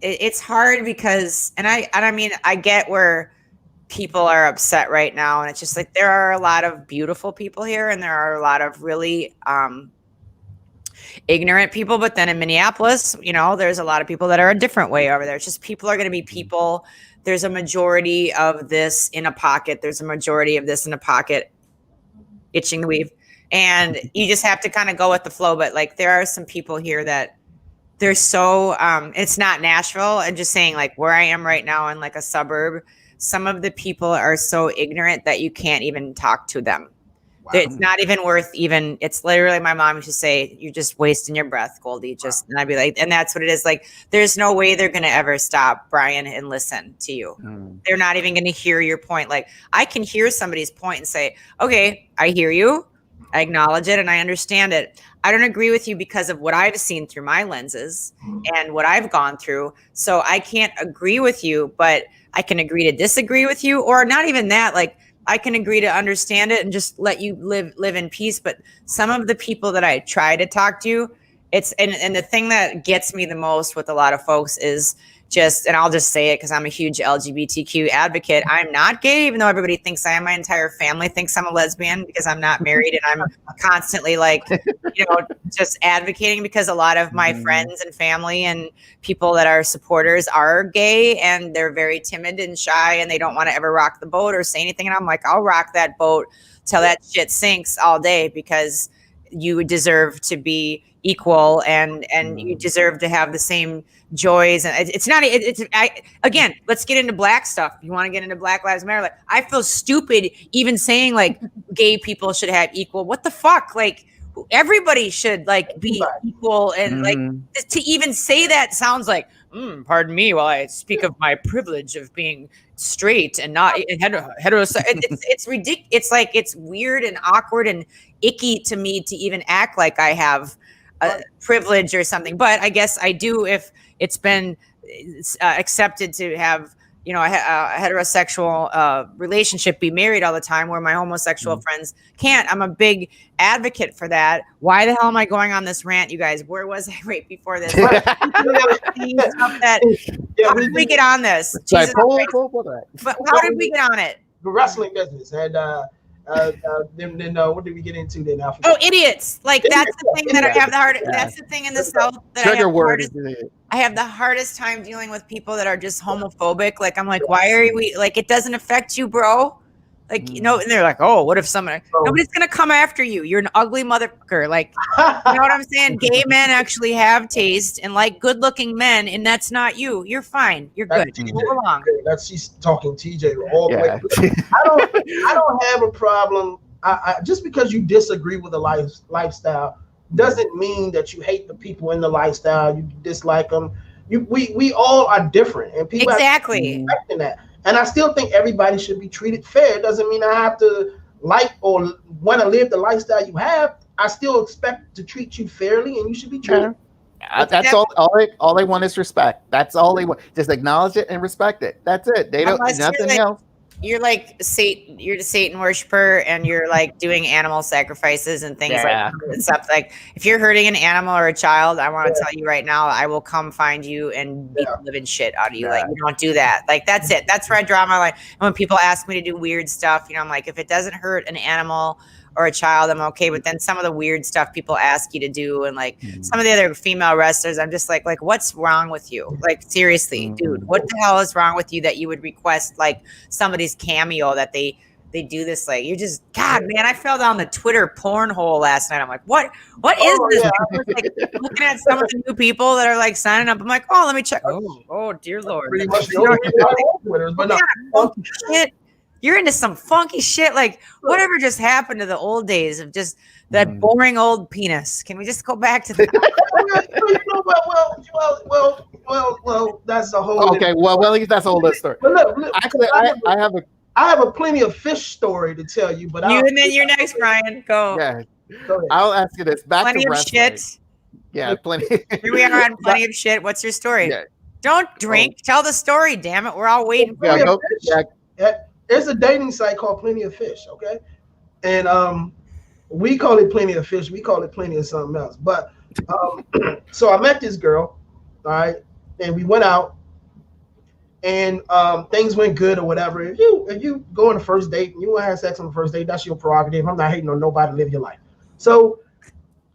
it's hard because, I get where people are upset right now. And it's just like, there are a lot of beautiful people here and there are a lot of really ignorant people. But then in Minneapolis, there's a lot of people that are a different way over there. It's just people are going to be people. There's a majority of this in a pocket. There's a majority of this in a pocket, itching the weave. And you just have to kind of go with the flow. But like, there are some people here that they're so, it's not Nashville. I'm just saying like where I am right now in like a suburb, some of the people are so ignorant that you can't even talk to them. Wow. It's not even worth it's literally, my mom used to say, you're just wasting your breath, Goldie. And I'd be like, and that's what it is. Like, there's no way they're going to ever stop, Brian, and listen to you. They're not even going to hear your point. Like, I can hear somebody's point and say, okay, I hear you. I acknowledge it and I understand it. I don't agree with you because of what I've seen through my lenses and what I've gone through. So I can't agree with you, but I can agree to disagree with you, or not even that. Like, I can agree to understand it and just let you live in peace. But some of the people that I try to talk to, and the thing that gets me the most with a lot of folks is just, and I'll just say it because I'm a huge LGBTQ advocate. I'm not gay, even though everybody thinks I am. My entire family thinks I'm a lesbian because I'm not married, and I'm constantly like, just advocating because a lot of my friends and family and people that are supporters are gay, and they're very timid and shy, and they don't want to ever rock the boat or say anything. And I'm like, I'll rock that boat till that shit sinks all day, because you deserve to be equal, and you deserve to have the same joys. And again, let's get into black stuff. You want to get into Black Lives Matter? Like, I feel stupid even saying like gay people should have equal. What the fuck? Like, everybody should like be equal, and like to even say that sounds like, pardon me while I speak of my privilege of being straight and not heterosexual. It's ridiculous. It's like, it's weird and awkward and icky to me to even act like I have a privilege or something. But I guess I do if it's been accepted to have, a heterosexual relationship, be married all the time, where my homosexual friends can't. I'm a big advocate for that. Why the hell am I going on this rant, you guys? Where was I right before this? How did we get on this? But how did we get on it? The wrestling business. And then what did we get into then? Oh, idiots! Like, that's the thing that I have the hardest. That's the thing in the South that I have the hardest time dealing with people that are just homophobic. Like, I'm like, why are we like? It doesn't affect you, bro. Like, and they're like, oh, what if nobody's gonna come after you? You're an ugly motherfucker. Like, you know what I'm saying? Gay men actually have taste and like good-looking men, and that's not you. You're fine. You're good. Move along. She's talking TJ all the way. I don't have a problem. I just because you disagree with a lifestyle doesn't mean that you hate the people in the lifestyle. You dislike them. We all are different, and people exactly expecting that. And I still think everybody should be treated fair. It doesn't mean I have to like or want to live the lifestyle you have. I still expect to treat you fairly, and you should be treated. That's all they want is respect. That's all they want. Just acknowledge it and respect it. That's it. They don't nothing else. You're like Satan. You're the Satan worshiper, and you're like doing animal sacrifices and things like that and stuff. Like, if you're hurting an animal or a child, I want to tell you right now, I will come find you and beat the living shit out of you. Like, you don't do that. Like, that's it. That's where I draw my line. And when people ask me to do weird stuff, I'm like, if it doesn't hurt an animal or a child, I'm okay. But then some of the weird stuff people ask you to do, and like some of the other female wrestlers, I'm just like, what's wrong with you? Like, seriously, dude, what the hell is wrong with you that you would request like somebody's cameo that they do this? Like, you're just, God, man, I fell down the Twitter porn hole last night. I'm like, what is this? I was like looking at some of the new people that are like signing up. I'm like, oh, let me check. Oh dear Lord. Pretty much shit. You're into some funky shit. Like, whatever just happened to the old days of just that boring old penis? Can we just go back to that? Well, that's a whole. Okay, well, at least that's a whole other story. But look, actually, I have a plenty of fish story to tell you, but and then you're next, Brian. Go. Yeah, I'll ask you this. Back plenty to of wrestling. shit. Yeah, plenty. Here we are on plenty of shit. What's your story? Yeah. Don't drink. Tell the story. Damn it, we're all waiting for you. There's a dating site called Plenty of Fish, okay? And we call it Plenty of Fish. We call it Plenty of something else. But so I met this girl, all right? And we went out, and things went good or whatever. If you go on a first date and you want to have sex on the first date, that's your prerogative. I'm not hating on nobody to live your life. So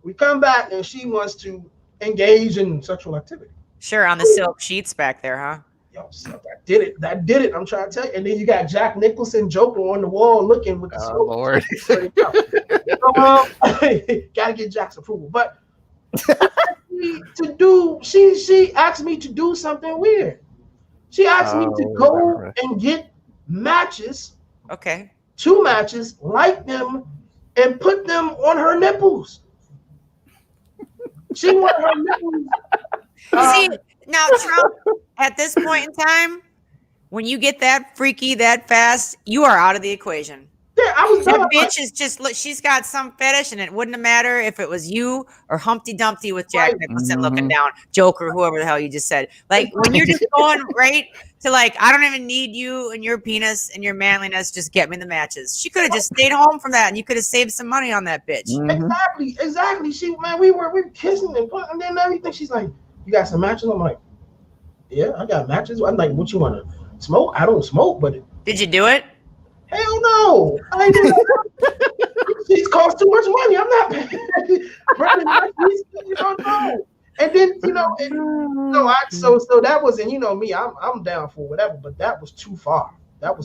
we come back, and she wants to engage in sexual activity. Sure, on the silk sheets back there, huh? So I did it. I'm trying to tell you. And then you got Jack Nicholson Joker on the wall looking with the smoke. Lord. So, gotta get Jack's approval. But she asked me to do something weird. She asked me to go and get matches. Okay. 2 matches, light them, and put them on her nipples. She wanted her nipples. See, now, Trump, at this point in time, when you get that freaky that fast, you are out of the equation. Yeah, I was that bitch is just look. She's got some fetish, and it wouldn't have mattered if it was you or Humpty Dumpty with Jack Nicholson looking down, Joker, whoever the hell you just said. Like when you're just going right to like, I don't even need you and your penis and your manliness. Just get me the matches. She could have just stayed home from that, and you could have saved some money on that bitch. Exactly. We were kissing and then everything. She's like, "You got some matches?" I'm like, "Yeah, I got matches." I'm like, "What you want to smoke?" I don't smoke, but did you do it? Hell no! I didn't. These cost too much money. I'm not paying. No. And then so that was, and me, I'm down for whatever, but that was too far. So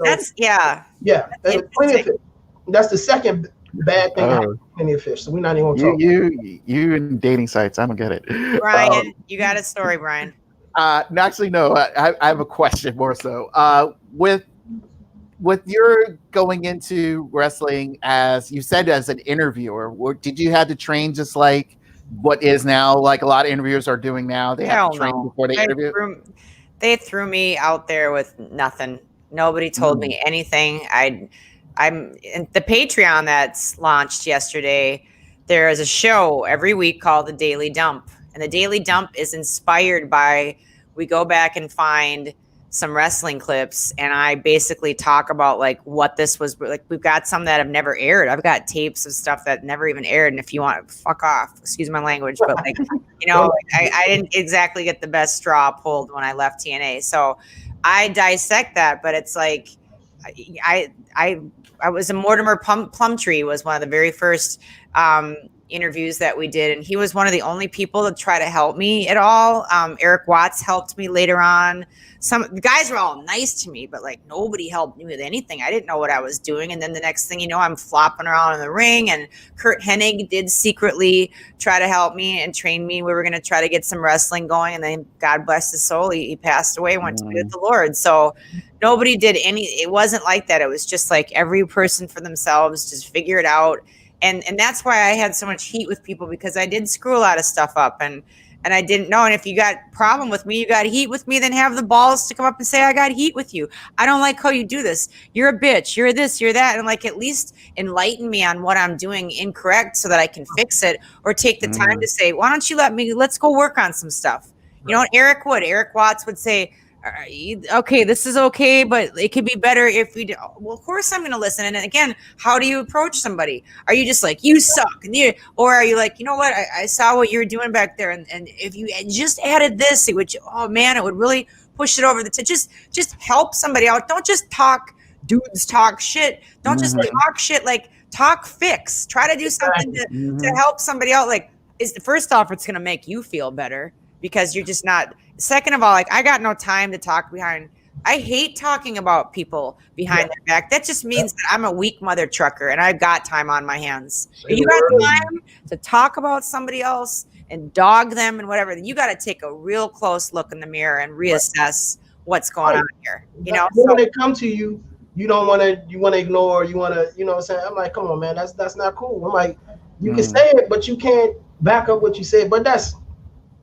that's yeah. That's plenty of fish. That's the second bad thing. Plenty of fish. So we're not even gonna talk. You and dating sites. I don't get it. Brian, you got a story, Brian? Actually, no. I have a question more so. With your going into wrestling, as you said, as an interviewer, did you have to train just like what is now like a lot of interviewers are doing now? They have to train before they interview. They threw me out there with nothing. Nobody told me anything. I'm in the Patreon that's launched yesterday. There is a show every week called The Daily Dump, and The Daily Dump is inspired by. We go back and find some wrestling clips, and I basically talk about like what this was like. We've got some that have never aired. I've got tapes of stuff that never even aired. And if you want, fuck off, excuse my language, but like, I didn't exactly get the best straw pulled when I left TNA. So I dissect that, but it's like, I was a Mortimer Plumtree was one of the very first, interviews that we did, and he was one of the only people to try to help me at all. Eric Watts helped me later on. The guys were all nice to me, but like nobody helped me with anything. I didn't know what I was doing. And then the next thing you know, I'm flopping around in the ring, and Kurt Hennig did secretly try to help me and train me. We were going to try to get some wrestling going, and then God bless his soul, he passed away, went to be with the Lord. So nobody did it wasn't like that. It was just like every person for themselves, just figure it out. And that's why I had so much heat with people, because I did screw a lot of stuff up, and I didn't know. And if you got problem with me, you got heat with me, then have the balls to come up and say, I got heat with you. I don't like how you do this. You're a bitch. You're this, you're that. And like, at least enlighten me on what I'm doing incorrect so that I can fix it, or take the time to say, why don't you let's go work on some stuff. You know, Eric Watts would say, okay, this is okay, but it could be better if we do. Well, of course I'm going to listen. And again, how do you approach somebody? Are you just like, you suck? Or are you like, you know what? I saw what you were doing back there. And if you just added this, it would, oh man, it would really push it over the just help somebody out. Don't just talk shit. Don't just talk shit. Like, talk fix. Try to do something to help somebody out. Like, first off, it's going to make you feel better, because you're just not. Second of all, like, I got no time to talk behind. I hate talking about people behind their back. That just means that I'm a weak mother trucker, and I've got time on my hands. If you got time to talk about somebody else and dog them and whatever, then you got to take a real close look in the mirror and reassess what's going on here. You know, when they come to you, you don't want to. You want to ignore. You want to. You know what I'm saying? I'm like, come on, man. That's not cool. I'm like, you can say it, but you can't back up what you said. But that's.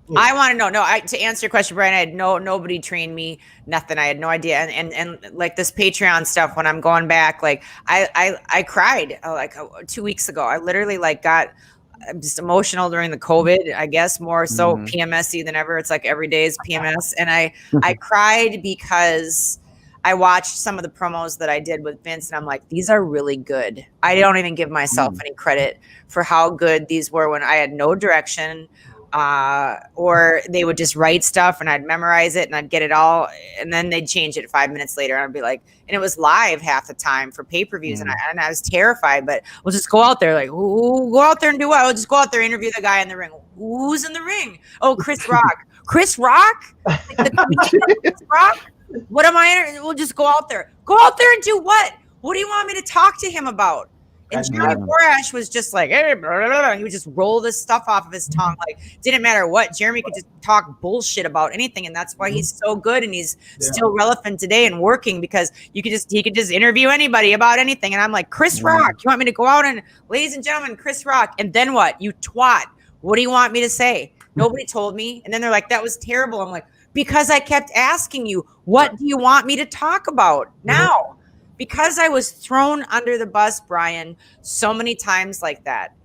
Yeah. I want to know. No, to answer your question, Brian, I had nobody trained me, nothing. I had no idea. And like this Patreon stuff, when I'm going back, like I cried like 2 weeks ago. I literally like got just emotional during the COVID, I guess, more so PMS-y than ever. It's like every day is PMS. And I cried because I watched some of the promos that I did with Vince, and I'm like, these are really good. I don't even give myself any credit for how good these were when I had no direction. Or they would just write stuff and I'd memorize it and I'd get it all, and then they'd change it 5 minutes later, and I'd be like, and it was live half the time for pay-per-views, and I was terrified. But we'll just go out there, like, go out there and do what? We'll just go out there, interview the guy in the ring. Who's in the ring? Oh, Chris Rock. Chris Rock? Chris Rock? What am I? We'll just go out there. Go out there and do what? What do you want me to talk to him about? And Jeremy Borash was just like, hey, blah, blah, blah. He would just roll this stuff off of his tongue. Like, didn't matter what. Jeremy could just talk bullshit about anything. And that's why he's so good. And he's still relevant today and working, because he could just interview anybody about anything. And I'm like, Chris Rock, you want me to go out and, ladies and gentlemen, Chris Rock. And then what? You twat. What do you want me to say? Nobody told me. And then they're like, that was terrible. I'm like, because I kept asking you, what do you want me to talk about now? because I was thrown under the bus, Brian, so many times like that,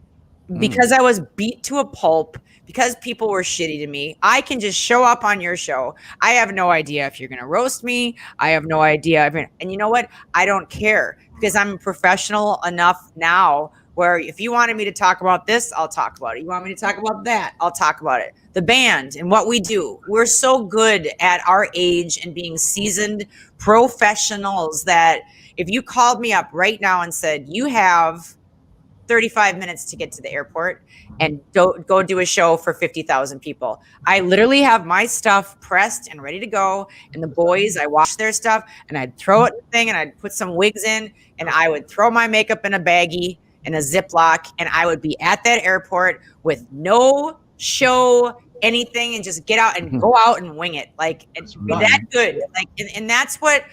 because I was beat to a pulp, because people were shitty to me, I can just show up on your show. I have no idea if you're going to roast me. I have no idea. And you know what? I don't care, because I'm professional enough now where if you wanted me to talk about this, I'll talk about it. You want me to talk about that? I'll talk about it. The band and what we do. We're so good at our age and being seasoned professionals that if you called me up right now and said, you have 35 minutes to get to the airport and go do a show for 50,000 people, I literally have my stuff pressed and ready to go. And the boys, I wash their stuff and I'd throw it in the thing and I'd put some wigs in and I would throw my makeup in a baggie in a Ziploc and I would be at that airport with no show, anything, and just get out and go out and wing it. Like, it's that good. Like, and that's what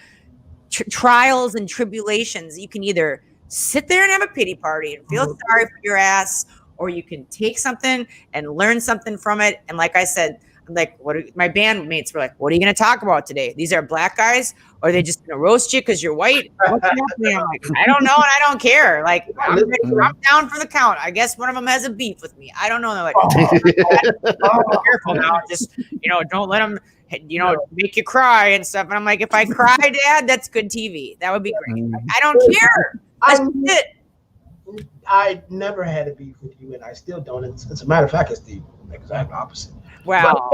trials and tribulations, you can either sit there and have a pity party and feel sorry for your ass, or you can take something and learn something from it. And like I said, like, my bandmates were like, what are you going to talk about today? These are black guys, or are they just going to roast you because you're white? What's happening? I'm like, I don't know, and I don't care. Like, I'm down for the count. I guess one of them has a beef with me. I don't know. Like, careful now. Just, don't let them, make you cry and stuff. And I'm like, if I cry, Dad, that's good TV. That would be great. Like, I don't care. That's it. I never had a beef with you, and I still don't. As a matter of fact, it's the exact opposite. Wow.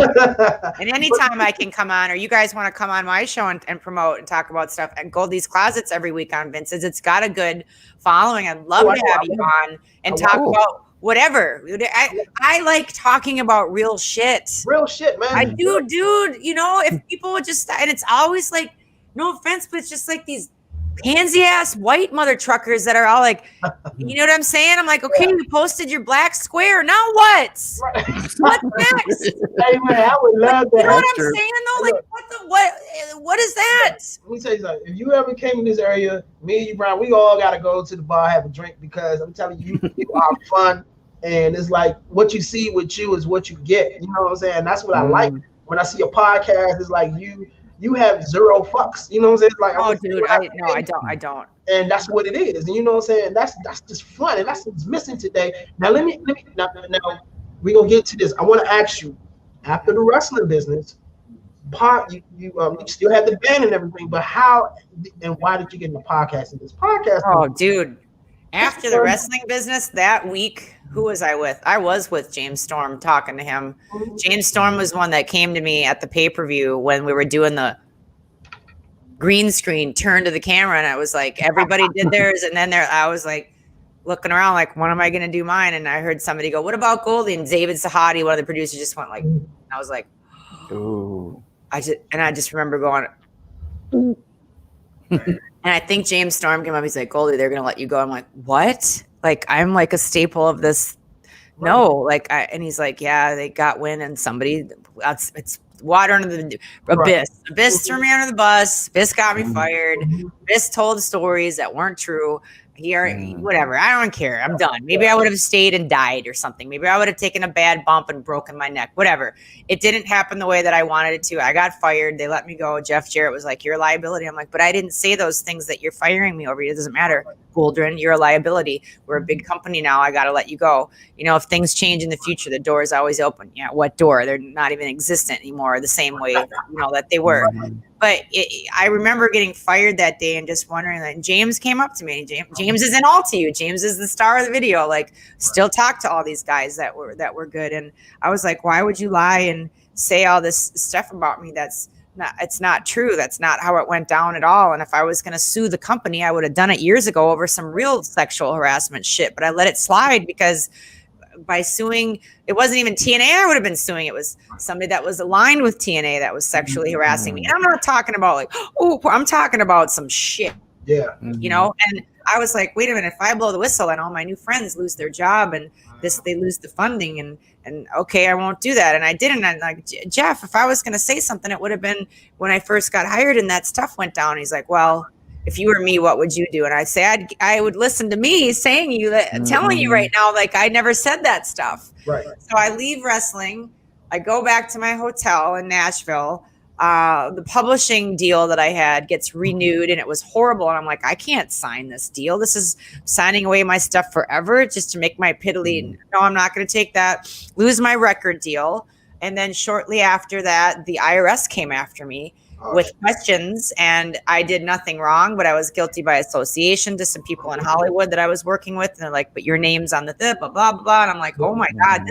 And anytime I can come on, or you guys want to come on my show and promote and talk about stuff at Goldie's Closets every week on Vince's, it's got a good following. I'd love to have you on and talk about whatever. I like talking about real shit. Real shit, man. I do, dude. If people would just, and it's always like, no offense, but it's just like these pansy ass white mother truckers that are all like, you know what I'm saying? I'm like, okay, you posted your black square. Now what? Right. What's next? Hey man, I would love that. You know what I'm saying though? Like, what is that? Let me tell you something. If you ever came in this area, me and you, Brian, we all gotta go to the bar, have a drink, because I'm telling you, you are fun. And it's like what you see with you is what you get. You know what I'm saying? That's what I like. When I see a podcast, it's like you have zero fucks. You know what I'm saying? Like, oh, dude, I don't. And that's what it is. And you know what I'm saying? That's just fun, and that's what's missing today. Now let me now we're gonna get to this. I want to ask you, after the wrestling business, you still had the band and everything, but how and why did you get in the podcasting? This podcast. Oh, dude. After the wrestling business that week, who was I with? I was with James Storm, talking to him. James Storm was one that came to me at the pay-per-view when we were doing the green screen turn to the camera. And I was like, everybody did theirs. And then I was like looking around like, when am I going to do mine? And I heard somebody go, what about Goldie? And David Sahadi, one of the producers, just went like, I was like, ooh. I just remember going, and I think James Storm came up. He's like, Goldie, they're going to let you go. I'm like, what? Like, I'm like a staple of this. No, like, and he's like, yeah, they got wind and somebody, it's water under the abyss. Abyss threw me under the bus. Abyss got me fired. Abyss told stories that weren't true. Whatever. I don't care. I'm done. Maybe I would have stayed and died or something. Maybe I would have taken a bad bump and broken my neck. Whatever. It didn't happen the way that I wanted it to. I got fired. They let me go. Jeff Jarrett was like, you're a liability. I'm like, but I didn't say those things that you're firing me over. It doesn't matter. Goldrin, you're a liability. We're a big company now. I got to let you go. If things change in the future, the door is always open. Yeah. What door? They're not even existent anymore the same way, that they were. But I remember getting fired that day and just wondering, like, James came up to me. James is in all to you. James is the star of the video. Like, still talk to all these guys that were good. And I was like, why would you lie and say all this stuff about me? It's not true. That's not how it went down at all. And if I was going to sue the company, I would have done it years ago over some real sexual harassment shit. But I let it slide because by suing, it wasn't even TNA I would have been suing. It was somebody that was aligned with TNA that was sexually harassing me. And I'm not talking about like, I'm talking about some shit. Yeah. And I was like, wait a minute, if I blow the whistle and all my new friends lose their job and they lose the funding and okay, I won't do that. And I didn't. And like, Jeff, if I was going to say something, it would have been when I first got hired and that stuff went down. He's like, well, if you were me, what would you do? And I say, I would listen to me saying telling you right now, like I never said that stuff. Right. So I leave wrestling. I go back to my hotel in Nashville. the publishing deal that I had gets renewed, and it was horrible. And I'm like, I can't sign this deal. This is signing away my stuff forever just to make my piddly. No, I'm not going to take that. Lose my record deal. And then shortly after that, the IRS came after me with questions, and I did nothing wrong, but I was guilty by association to some people in Hollywood that I was working with. And they're like, but your name's on the blah, blah, blah, blah. And I'm like, oh my God,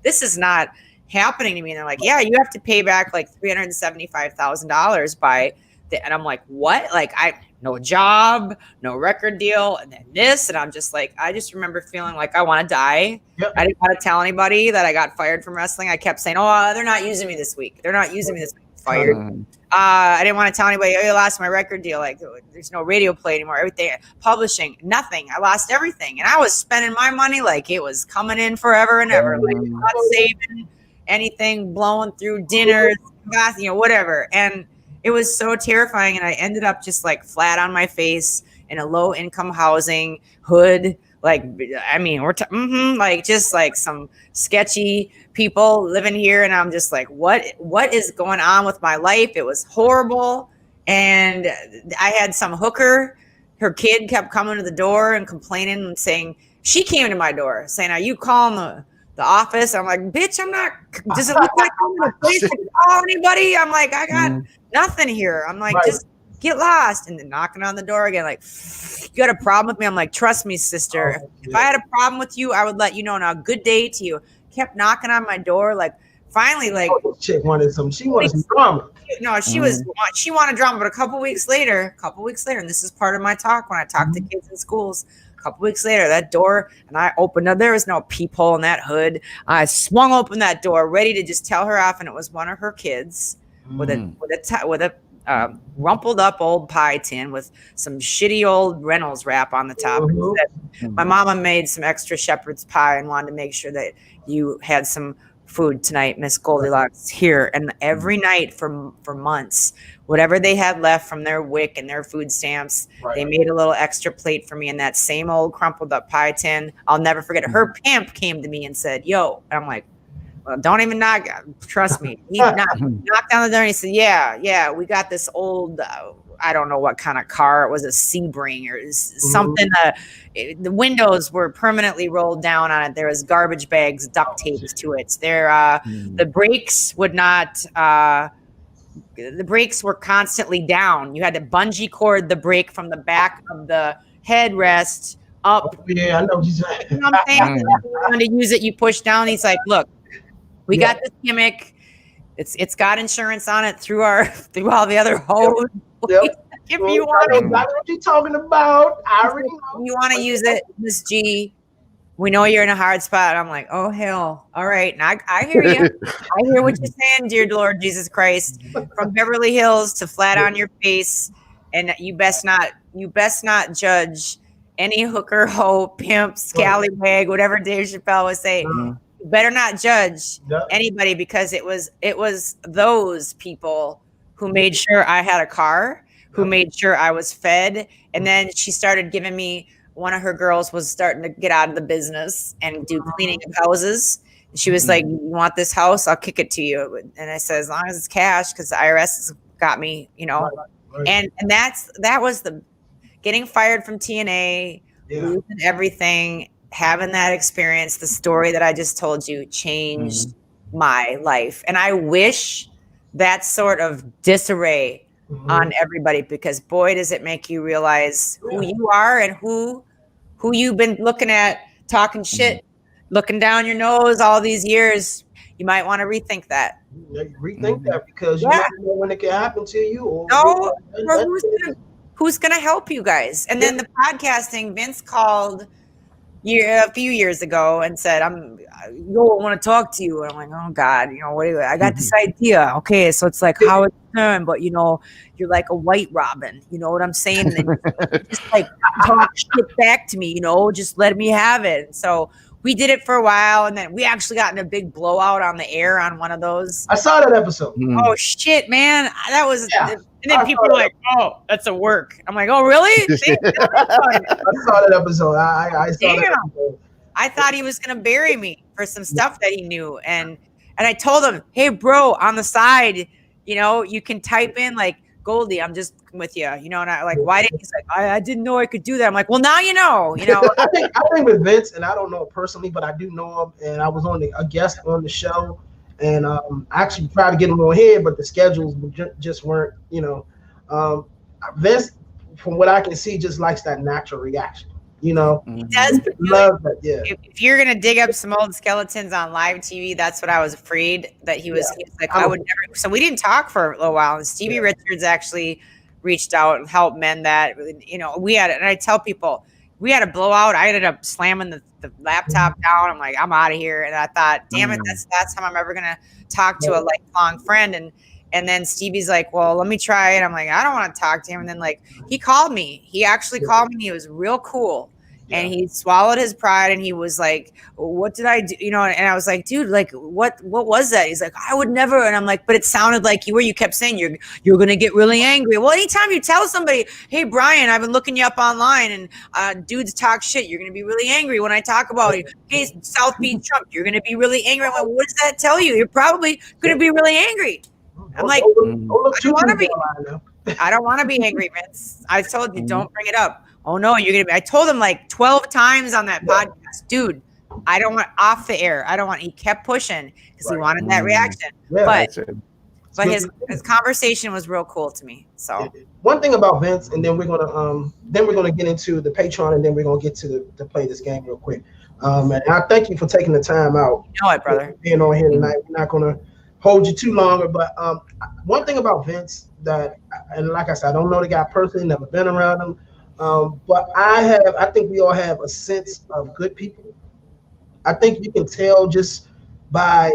this is not happening to me. And they're like, yeah, you have to pay back like $375,000 by the, and I'm like, what? Like, no job, no record deal, and then this. And I'm just like, I just remember feeling like I want to die. Yep. I didn't want to tell anybody that I got fired from wrestling. I kept saying, oh, they're not using me this week. They're not using me this week. Fired. I didn't want to tell anybody, oh, you lost my record deal. Like, there's no radio play anymore. Everything, publishing, nothing. I lost everything. And I was spending my money like it was coming in forever and ever. Like, not saving anything, blowing through dinners, whatever. And it was so terrifying. And I ended up just like flat on my face in a low income housing hood. Like, I mean, we're like just like some sketchy people living here. And I'm just like, what is going on with my life? It was horrible. And I had some hooker, her kid kept coming to the door and complaining and saying, she came to my door saying, are you calling the office? I'm like, bitch, I'm not, does it look like I'm in a place to call anybody? I'm like, I got nothing here. I'm like, just get lost. And then knocking on the door again, like, you got a problem with me? I'm like, trust me, sister. If I had a problem with you, I would let you know. Now, good day to you. Kept knocking on my door. Like, finally, like, chick wanted some drama. No, she wanted drama. But a couple weeks later, and this is part of my talk when I talk to kids in schools. A couple weeks later, that door, and I opened up. There was no peephole in that hood. I swung open that door, ready to just tell her off, and it was one of her kids with a rumpled up old pie tin with some shitty old Reynolds wrap on the top. My mama made some extra shepherd's pie and wanted to make sure that you had some food tonight, Miss Goldylocks, here. And every night for months, whatever they had left from their WIC and their food stamps, they made a little extra plate for me in that same old crumpled up pie tin. I'll never forget it. Her pimp came to me and said, yo, and I'm like, well, don't even knock. Trust me. He knocked down the door and he said, yeah, we got this old, I don't know what kind of car. It was a Sebring or something. The windows were permanently rolled down on it. There was garbage bags, duct taped to it. The brakes would not, the brakes were constantly down. You had to bungee cord the brake from the back of the headrest up. Yeah, I know what you're saying. You know what I'm saying? If you wanted to use it, you push down. He's like, look, we got this gimmick. It's got insurance on it through all the other hoes. Yep. If you want to, what you're talking about, I already know. You want to use it, Miss G. We know you're in a hard spot. I'm like, oh hell, all right. And I hear you. I hear what you're saying, dear Lord Jesus Christ. From Beverly Hills to flat on your face, and you best not judge any hooker, hoe, pimp, scallywag, whatever Dave Chappelle was saying. You better not judge anybody, because it was those people who made sure I had a car, who made sure I was fed. And then she started giving me, one of her girls was starting to get out of the business and do cleaning of houses. And she was like, you want this house? I'll kick it to you. And I said, as long as it's cash, because the IRS has got me, And that was the getting fired from TNA, losing everything, having that experience. The story that I just told you changed my life. And I wish that sort of disarray on everybody, because boy, does it make you realize who you are and who you've been looking at, talking shit, looking down your nose all these years. You might want to rethink that. Rethink that, because you never know when it can happen to you. Or who's gonna help you guys? And then the podcasting, Vince called a few years ago and said, I want to talk to you. And I'm like, oh God, I got this idea. Okay, so it's like how it's done, but you're like a white Robin. You know what I'm saying? And then just like talk shit back to me, just let me have it. And so we did it for a while, and then we actually got in a big blowout on the air on one of those. I saw that episode. Oh shit, man. That was and then people are like, oh, that's a work. I'm like, oh, really? I saw that episode. I saw that episode. I thought he was going to bury me for some stuff that he knew. And I told him, hey, bro, on the side, you can type in like, Goldie, I'm just with you, and I like, why didn't he's like, I didn't know I could do that. I'm like, well, now you know. I think with Vince, and I don't know him personally, but I do know him, and I was a guest on the show, and I actually tried to get him on here, but the schedules just weren't, Vince, from what I can see, just likes that natural reaction. He does. Love that, yeah. If you're gonna dig up some old skeletons on live TV, that's what I was afraid that he was. He was like, I would never. So we didn't talk for a little while, and Stevie Richards actually reached out and helped mend that. We had, and I tell people, we had a blowout. I ended up slamming the laptop down. I'm like, I'm out of here, and I thought, damn it, that's the last time I'm ever gonna talk to a lifelong friend. And then Stevie's like, well, let me try it. I'm like, I don't want to talk to him. And then like he called me. He actually called me. He was real cool. And he swallowed his pride and he was like, what did I do? And I was like, dude, like, what was that? He's like, I would never. And I'm like, but it sounded like you kept saying you're going to get really angry. Well, anytime you tell somebody, hey, Brian, I've been looking you up online and dudes talk shit, you're going to be really angry when I talk about you. Hey, South Beach Trump, you're going to be really angry. I'm like, what does that tell you? You're probably going to be really angry. I'm like, I don't want to be angry, Vince. I told you, don't bring it up. Oh no, you're gonna be. I told him like 12 times on that podcast, dude. I don't want off the air. I don't want. He kept pushing because he wanted that reaction. Yeah, but his conversation was real cool to me. So one thing about Vince, and then we're gonna get into the Patreon, and then we're gonna get to play this game real quick. And I thank you for taking the time out. You know it, brother. Being on here tonight. We're not gonna hold you too longer, but one thing about Vince that, and like I said, I don't know the guy personally, never been around him. But I think we all have a sense of good people. I think you can tell just by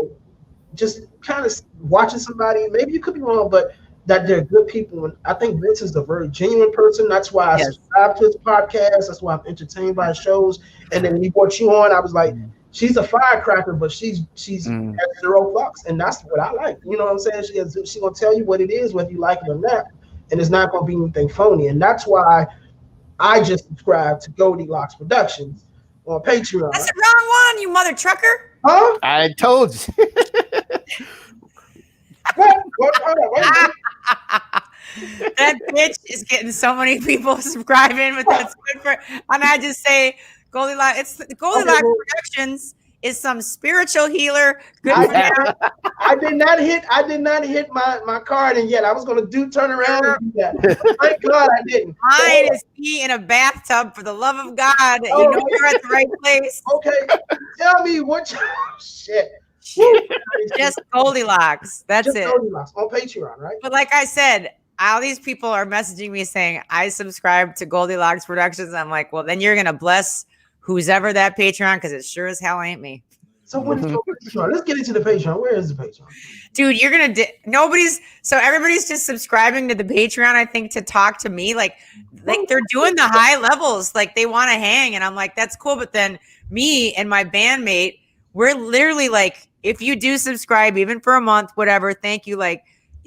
just kind of watching somebody, maybe you could be wrong, but that they're good people. And I think Vince is a very genuine person. That's why I subscribe to his podcast. That's why I'm entertained by his shows. And then when he brought you on, I was like, she's a firecracker, but she's has zero fucks. And that's what I like. You know what I'm saying? She's going to tell you what it is, whether you like it or not. And it's not going to be anything phony. And that's why I just subscribed to Goldylocks Productions on Patreon. That's the wrong one, you mother trucker. Huh? I told you. That bitch is getting so many people subscribing, but that's good for. And I just say, Goldylocks. Goldylocks Productions is some spiritual healer. Good for them. I did not hit my card, and yet I was going to turn around and do that. Thank God I didn't. Mine is me in a bathtub. For the love of God, you're at the right place. Okay, tell me what shit. Just Goldylocks. That's just it. Goldylocks on Patreon, right? But like I said, all these people are messaging me saying I subscribe to Goldylocks Productions. I'm like, well, then you're gonna bless who's ever that Patreon, because it sure as hell ain't me. So what is your Patreon? Let's get into the Patreon. Where is the Patreon? Dude, you're gonna so everybody's just subscribing to the Patreon, I think, to talk to me. Like they're doing the high levels, like they want to hang, and I'm like, that's cool. But then me and my bandmate, we're literally like, if you do subscribe, even for a month, whatever, thank you. Like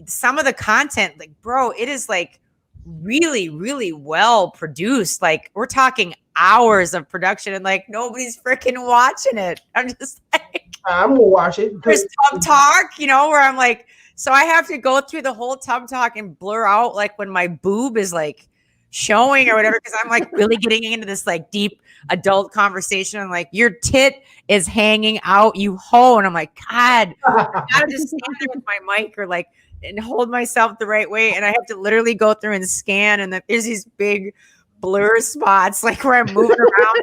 some of the content, like, bro, it is like really, really well produced. Like we're talking hours of production, and like nobody's freaking watching it. I'm just like, I'm gonna watch it. There's tub talk, where I'm like, so I have to go through the whole tub talk and blur out like when my boob is like showing or whatever, because I'm like really getting into this like deep adult conversation. I'm like, your tit is hanging out, you hoe. And I'm like, God, I gotta just stand there with my mic or like and hold myself the right way. And I have to literally go through and scan, and then there's these big blur spots like where I'm moving around.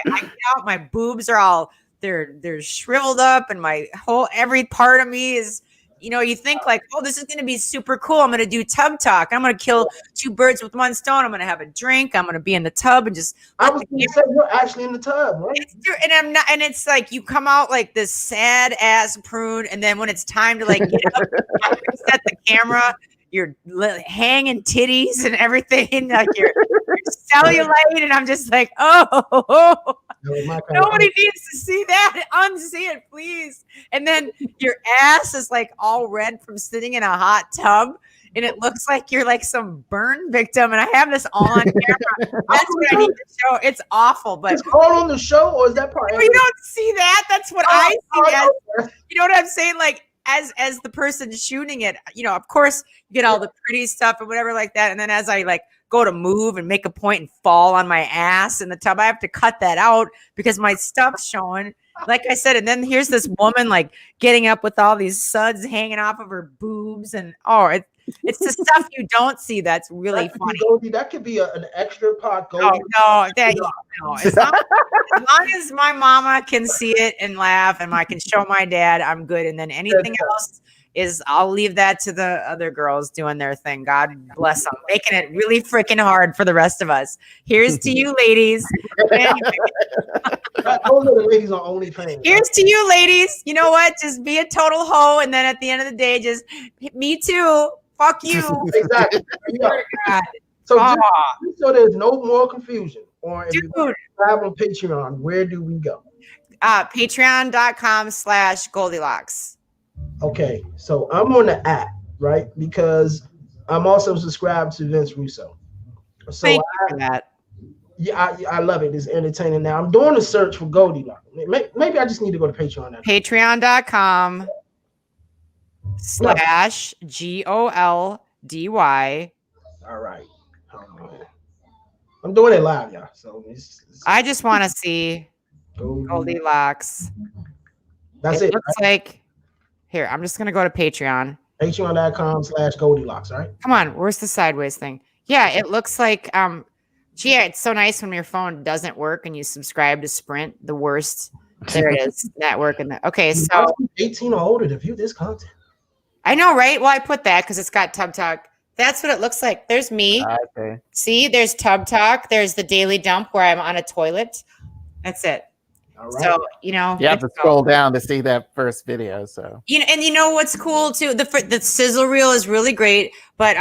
I get out, my boobs are all they're shriveled up, and my whole every part of me is, you think like, oh, this is going to be super cool. I'm going to do tub talk. I'm going to kill two birds with one stone. I'm going to have a drink. I'm going to be in the tub and just. I was going to say you're actually in the tub, right? And I'm not. And it's like you come out like this sad ass prune, and then when it's time to like get up, set the camera, you're hanging titties and everything, like you're cellulite, and I'm just like, oh. Nobody needs to see that. Unsee it, please. And then your ass is like all red from sitting in a hot tub, and it looks like you're like some burn victim. And I have this all on camera. That's what I need to show. It's awful, but it's all on the show, or is that part? You don't see that. That's what I see. You know what I'm saying? Like as the person shooting it, of course you get all the pretty stuff or whatever like that. And then as I like go to move and make a point and fall on my ass in the tub, I have to cut that out because my stuff's showing. Like I said, and then here's this woman like getting up with all these suds hanging off of her boobs, and it's the stuff you don't see that's really funny. That could be an extra pot. No. As long as my mama can see it and laugh, and I can show my dad, I'm good. And then anything else I'll leave that to the other girls doing their thing. God bless them, making it really freaking hard for the rest of us. Here's to you, ladies. Those are the ladies on OnlyFans. Here's to you, ladies. You know what? Just be a total hoe, and then at the end of the day, just me too. Fuck you. Exactly. So there's no more confusion. Or if you subscribe on Patreon, where do we go? Patreon.com/Goldylocks. Okay, so I'm on the app, right? Because I'm also subscribed to Vince Russo. So Thank you for that. Yeah, I love it. It's entertaining. Now I'm doing a search for Goldylocks. Maybe I just need to go to Patreon now. Patreon.com/GOLDY. All right. I'm doing it live, y'all. So I just want to see Goldylocks. That's it. Looks like here. I'm just gonna go to Patreon. Patreon.com/Goldylocks. Right. Come on. Where's the sideways thing? Yeah, it looks like Gee, it's so nice when your phone doesn't work and you subscribe to Sprint. The worst. There it is. Network and okay. So 18 or older to view this content. I know, right? Well, I put that because it's got Tub Talk. That's what it looks like. There's me. Okay. See, there's Tub Talk. There's the Daily Dump where I'm on a toilet. That's it. All right. So you have to scroll down to see that first video. So and you know what's cool too? The sizzle reel is really great, but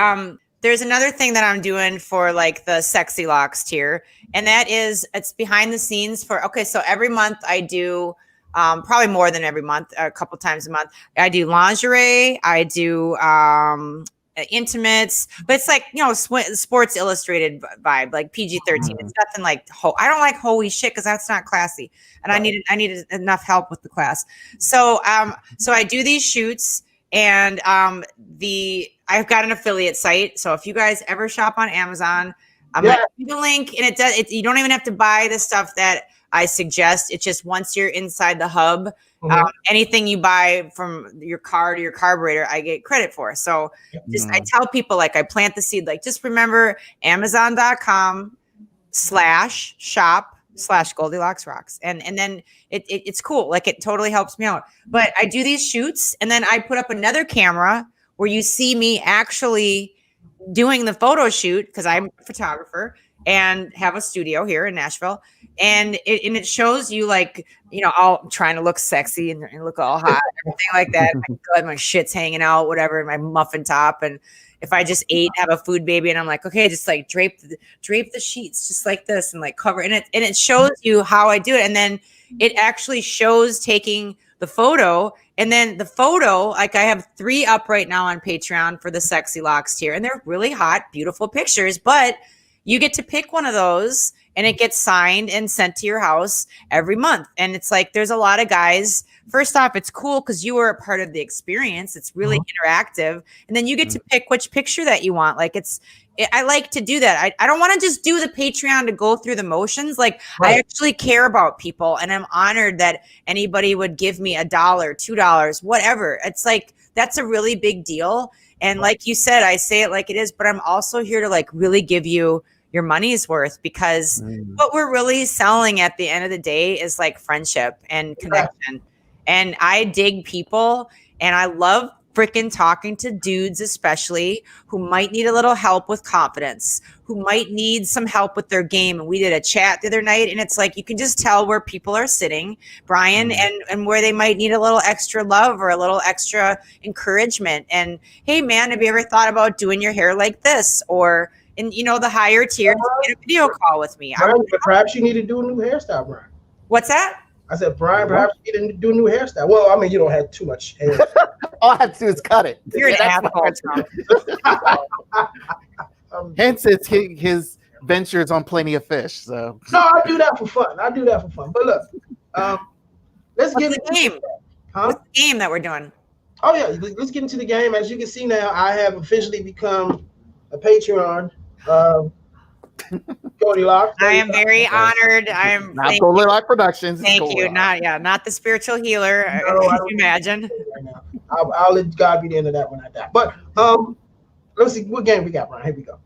there's another thing that I'm doing for like the Sexy Locks tier, and that is it's behind the scenes for so every month I do probably more than every month, a couple times a month. I do lingerie, I do intimates, but it's like Sports Illustrated vibe, like PG-13. It's nothing like I don't like holy shit because that's not classy, and I needed enough help with the class. So I do these shoots, and I've got an affiliate site. So if you guys ever shop on Amazon, I'm gonna give you the link, and you don't even have to buy the stuff that I suggest. It's just once you're inside the hub, anything you buy from your car to your carburetor, I get credit for. So I tell people, like, I plant the seed, like, just remember Amazon.com/shop/Goldylocks Rocks. And then it's cool. Like, it totally helps me out. But I do these shoots, and then I put up another camera where you see me actually doing the photo shoot because I'm a photographer and have a studio here in Nashville. And it shows you, like, all trying to look sexy and look all hot, everything like that. My shit's hanging out, whatever, my muffin top. And if I just ate, have a food baby, and I'm like, okay, just like drape the sheets just like this and like cover. And it shows you how I do it. And then it actually shows taking the photo. And then the photo, like, I have 3 up right now on Patreon for the Sexy Locks tier. And they're really hot, beautiful pictures, but you get to pick one of those and it gets signed and sent to your house every month. And it's like, there's a lot of guys. First off, it's cool because you were a part of the experience. It's really interactive. And then you get to pick which picture that you want. Like, I like to do that. I don't want to just do the Patreon to go through the motions. Like, I actually care about people, and I'm honored that anybody would give me $1, $2, whatever. It's like, that's a really big deal. And like you said, I say it like it is, but I'm also here to, like, really give you your money's worth, because what we're really selling at the end of the day is, like, friendship and connection. And I dig people, and I love freaking talking to dudes, especially, who might need a little help with confidence, who might need some help with their game. And we did a chat the other night, and it's like, you can just tell where people are sitting, Brian, and where they might need a little extra love or a little extra encouragement. And, hey, man, have you ever thought about doing your hair like this? Or, in the higher tier, get a video call with me. Brian, perhaps you need to do a new hairstyle, Brian. What's that? I said, Brian, perhaps you need to do a new hairstyle. Well, I mean, you don't have too much hair. All I have to do is cut it. You're an asshole. Hence, it's his ventures on Plenty of Fish. So no, I do that for fun. But look, let's get the game. What's the game that we're doing? Oh yeah, let's get into the game. As you can see now, I have officially become a Patreon. Goldylocks. I am very honored. I am not Goldylocks Productions. Thank you. Not the spiritual healer. No, Could you imagine? Right now. I'll let God be the end of that when I die. But let's see what game we got, Brian. Here we go.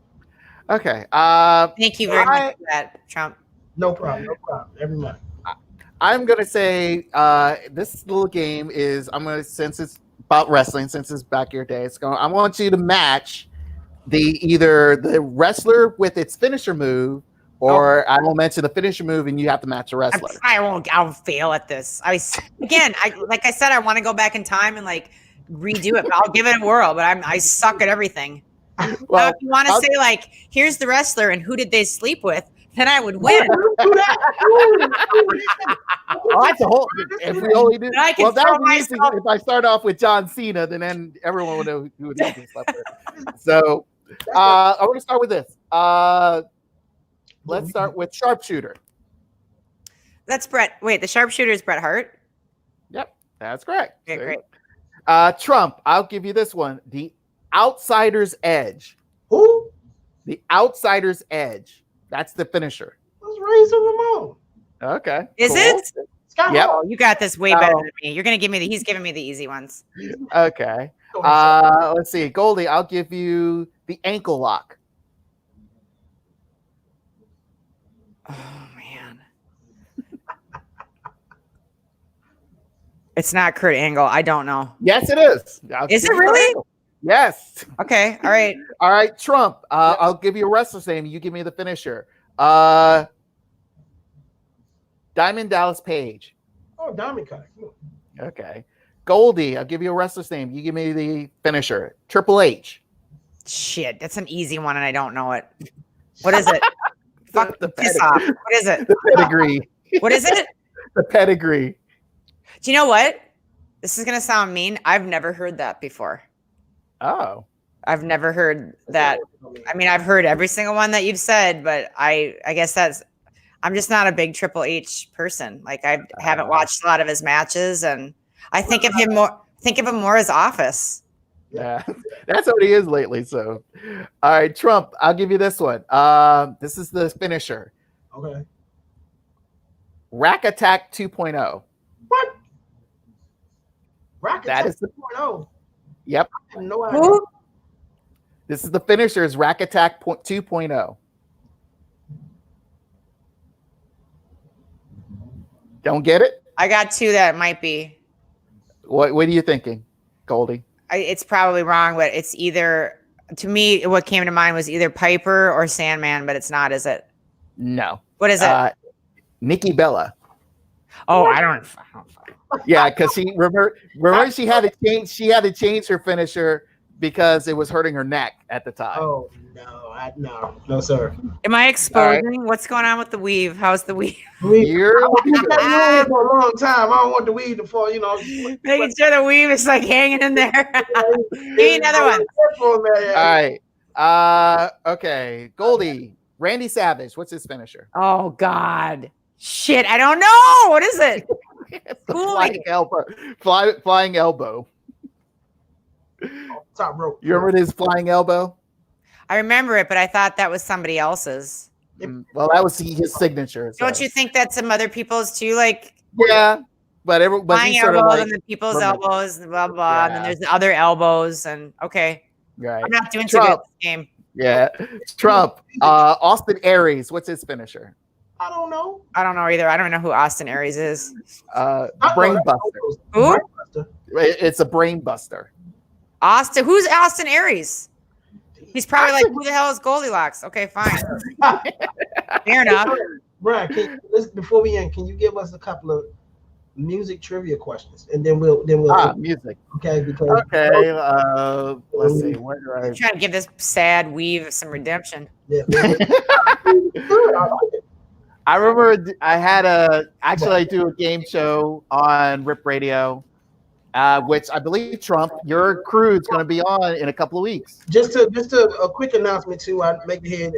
Okay. Thank you very much for that, Trump. No problem. Every month. I'm gonna say this little game is since it's about wrestling, since it's back your day, I want you to match either the wrestler with its finisher move, or I will mention the finisher move and you have to match the wrestler. I'll fail at this. Like I said, I want to go back in time and like redo it, but I'll give it a whirl, but I suck at everything. Well, so if you want to say like, here's the wrestler and who did they sleep with, then I would win. That's a whole. If we only do, that would be easy. If I start off with John Cena, then everyone would know who it is. So I want to start with this. Let's start with sharpshooter. That's Bret. Wait, the sharpshooter is Bret Hart? Yep, that's correct. Okay, great. Trump, I'll give you this one. The outsider's edge. Who? The outsider's edge. That's the finisher. That's Razor Ramon. Okay. Is it? Yep. Oh, you got this way better than me. You're gonna give me he's giving me the easy ones. Okay. Let's see. Goldie, I'll give you the ankle lock. Oh man. It's not Kurt Angle. I don't know. Yes, it is. Is it really? Yes. Okay. All right. All right, Trump. I'll give you a wrestler's name. You give me the finisher. Diamond Dallas Page. Oh, Diamond Cutter. Okay. Goldie, I'll give you a wrestler's name. You give me the finisher. Triple H. Shit, that's an easy one, and I don't know it. What is it? Fuck the piss off. What is it? The pedigree. What is it? The pedigree. Do you know what? This is gonna sound mean. I've never heard that before. Oh. I've never heard that. I mean, I've heard every single one that you've said, but I guess I'm just not a big Triple H person. Like I haven't watched a lot of his matches, and I think of him more as Office. Yeah, that's what he is lately. So, all right, Trump, I'll give you this one. This is the finisher. Okay. Rack Attack 2.0. What? Rack Attack That is 2.0. Yep. No idea. Who? This is the finisher. Is Rack Attack 2.0. Don't get it? I got two that might be. What are you thinking, Goldie? It's probably wrong, but it's either, to me, what came to mind was either Piper or Sandman, but it's not, is it? No. What is it? Nikki Bella. Oh, I don't. Yeah, because remember she had to change her finisher because it was hurting her neck at the time. Oh no, sir. Am I exposing? What's going on with the weave? How's the weave? You're for a long time. I don't want the weave to fall. Making sure the weave is like hanging in there. Give me another one. All right. Okay, Goldie. Randy Savage. What's his finisher? Oh God. Shit, I don't know. What is it? Flying elbow. Flying elbow. Top rope. You remember his flying elbow? I remember it, but I thought that was somebody else's. Well, that was his signature. So. Don't you think that's some other people's too? Like yeah, but flying he's sort elbows of like, and the people's elbows, and blah blah. And then there's the other elbows, and okay. Right. I'm not doing so good at this game. Yeah, Trump. Austin Aries. What's his finisher? I don't know. I don't know either. I don't know who Austin Aries is. Brain Buster. Who? It's a brain buster. Austin. Who's Austin Aries? He's probably like, who the hell is Goldylocks? Okay, fine. Fair enough. Brian, before we end, can you give us a couple of music trivia questions, and then we'll music. Okay. Let's see. Where do I'm trying to give this sad weave some redemption. Yeah. I remember I do a game show on Rip Radio, which I believe, Trump, your crew is going to be on in a couple of weeks. Just a quick announcement too. I make it here.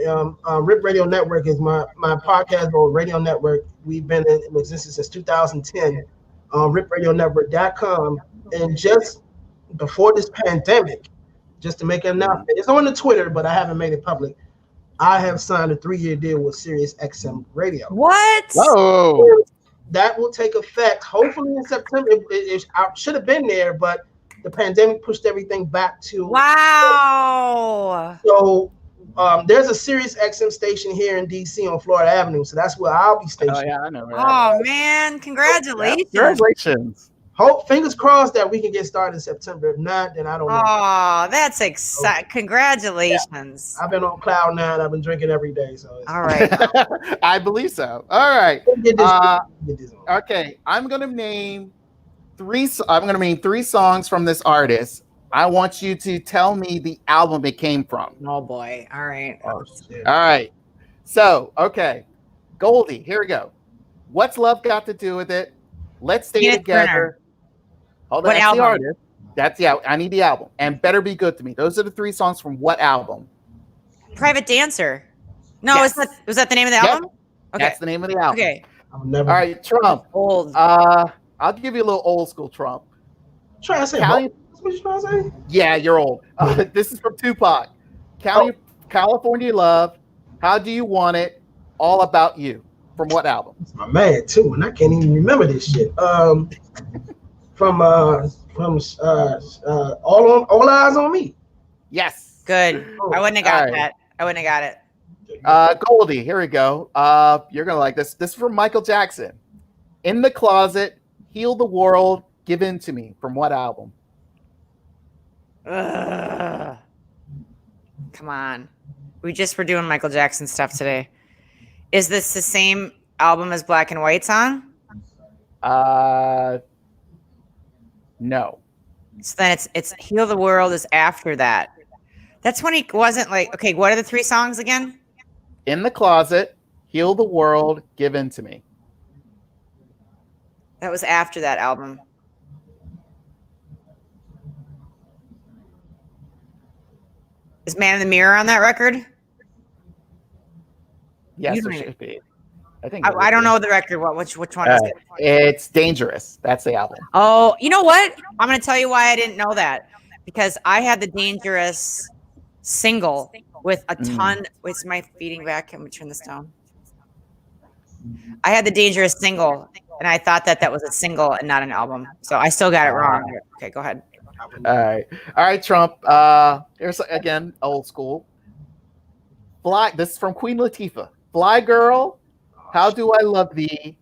Rip Radio Network is my podcast or radio network. We've been in existence since 2010. RipRadioNetwork.com, and just before this pandemic, just to make an announcement. It's on the Twitter, but I haven't made it public. I have signed a 3-year deal with Sirius XM Radio. What? Whoa. That will take effect hopefully in September. I should have been there, but the pandemic pushed everything back to. Wow. So there's a Sirius XM station here in DC on Florida Avenue. So that's where I'll be stationed. Oh, yeah, I know. Oh, man. Congratulations. Congratulations. Hope, fingers crossed that we can get started in September. If not, then I don't know. Oh, that's exciting. Congratulations. Yeah. I've been on cloud nine. I've been drinking every day. So all right. I believe so. All right. Okay. I'm going to name three songs from this artist. I want you to tell me the album it came from. Oh, boy. All right. Oh, all right. So, okay. Goldie, here we go. What's Love Got to Do with It? Let's Stay Together. Hold on, that's the artist. I need the album. And Better Be Good to Me. Those are the 3 songs from what album? Private Dancer. No, yes. was that the name of the album? Okay. That's the name of the album. Okay. I'll never. All right, Trump. Old. I'll give you a little old school Trump. Try to say what you trying to say? Yeah, you're old. This is from Tupac. California Love. How Do You Want It? All About You. From what album? It's my man too, and I can't even remember this shit. From All Eyes on Me. Yes. Good. I wouldn't have got that. I wouldn't have got it. Goldie, here we go. You're gonna like this. This is from Michael Jackson. In the Closet, Heal the World, Give In to Me. From what album? Come on. We just were doing Michael Jackson stuff today. Is this the same album as Black and White's on? No. So then it's Heal the World is after that. That's when he wasn't like, okay, what are the 3 songs again? In the Closet, Heal the World, Give In to Me. That was after that album. Is Man in the Mirror on that record? Yes, it should be. I think I don't know the record. Which one is it? It's Dangerous. That's the album. Oh, you know what? I'm going to tell you why I didn't know that. Because I had the Dangerous single with a ton. It's my feeding back. I'm going to turn this down. I had the Dangerous single, and I thought that was a single and not an album. So I still got it wrong. Okay, go ahead. All right, Trump. Here's again old school. This is from Queen Latifah. Fly Girl, How Do I Love Thee?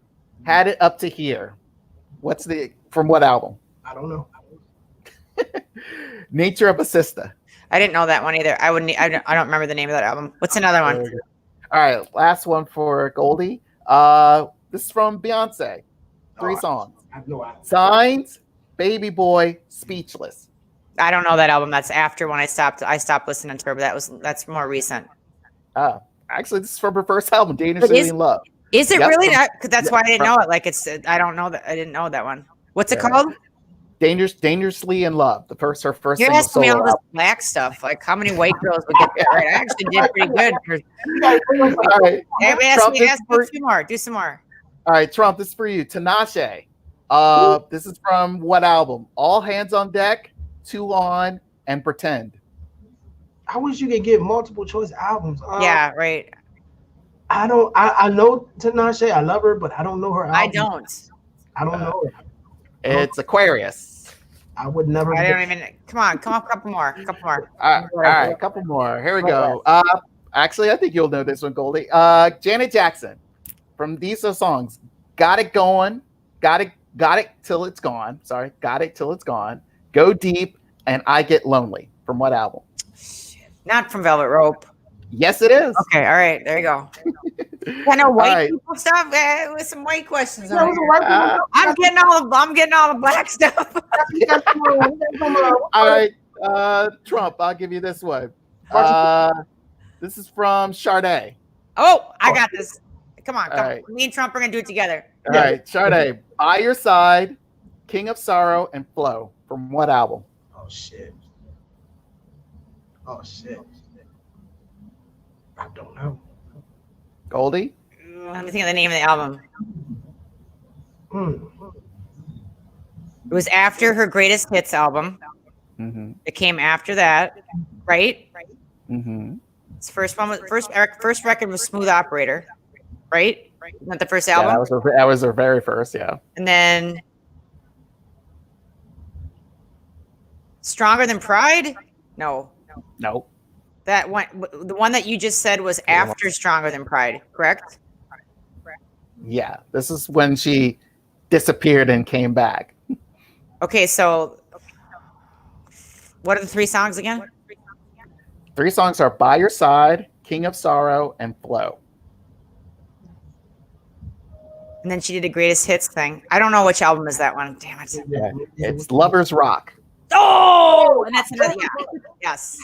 Had It Up to Here. From what album? I don't know. Nature of a Sister. I didn't know that one either. I don't remember the name of that album. What's another one? All right, last one for Goldie. This is from Beyonce. 3 songs. I have no idea. Signs, Baby Boy, Speechless. I don't know that album. That's after when I stopped listening to her, but that's more recent. Actually, this is from her first album, Dangerously in Love. Is it really? That's why I didn't know it. Like I don't know that. I didn't know that one. What's it called? Dangerously in Love. Her first. You're asking me all this black stuff. Like how many white girls would get that right? I actually did pretty good. All right. Ask me 2 more. Do some more. All right, Trump. This is for you, Tinashe. This is from what album? All Hands on Deck, Too On, and Pretend. I wish you could get multiple choice albums. Yeah, right. I don't. I know Tinashe. I love her, but I don't know her album. I don't know her. It's Aquarius. I would never. I don't even. Come on, a couple more. All right, a couple more. Here we go. Actually, I think you'll know this one, Goldie. Janet Jackson. From these songs, Got It Going, Got It Till It's Gone. Sorry, Got It Till It's Gone. Go Deep, and I Get Lonely. From what album? Not from Velvet Rope. Yes, it is. Okay, all right, there you go. Kind of white people stuff with some white questions. I'm getting all the black stuff. All right, Trump. I'll give you this one. This is from Sade. Oh, I got this. Come on. Right. Me and Trump are gonna do it together. All right, Sade. By Your Side, King of Sorrow, and Flow. From what album? Oh shit. I don't know. Goldie? Let me think of the name of the album. It was after her greatest hits album. Mm-hmm. It came after that, right? Mm-hmm. His first record was Smooth Operator, right? Isn't that the first Yeah, album? that was her very first. Yeah. And then Stronger Than Pride? No. Nope. That one, the one that you just said was after Stronger Than Pride, correct? Yeah, this is when she disappeared and came back. Okay, so what are the 3 songs again? 3 songs are By Your Side, King of Sorrow, and Flow. And then she did a greatest hits thing. I don't know which album is that one. Damn it. Yeah, it's Lovers Rock. Oh, and that's another, yes.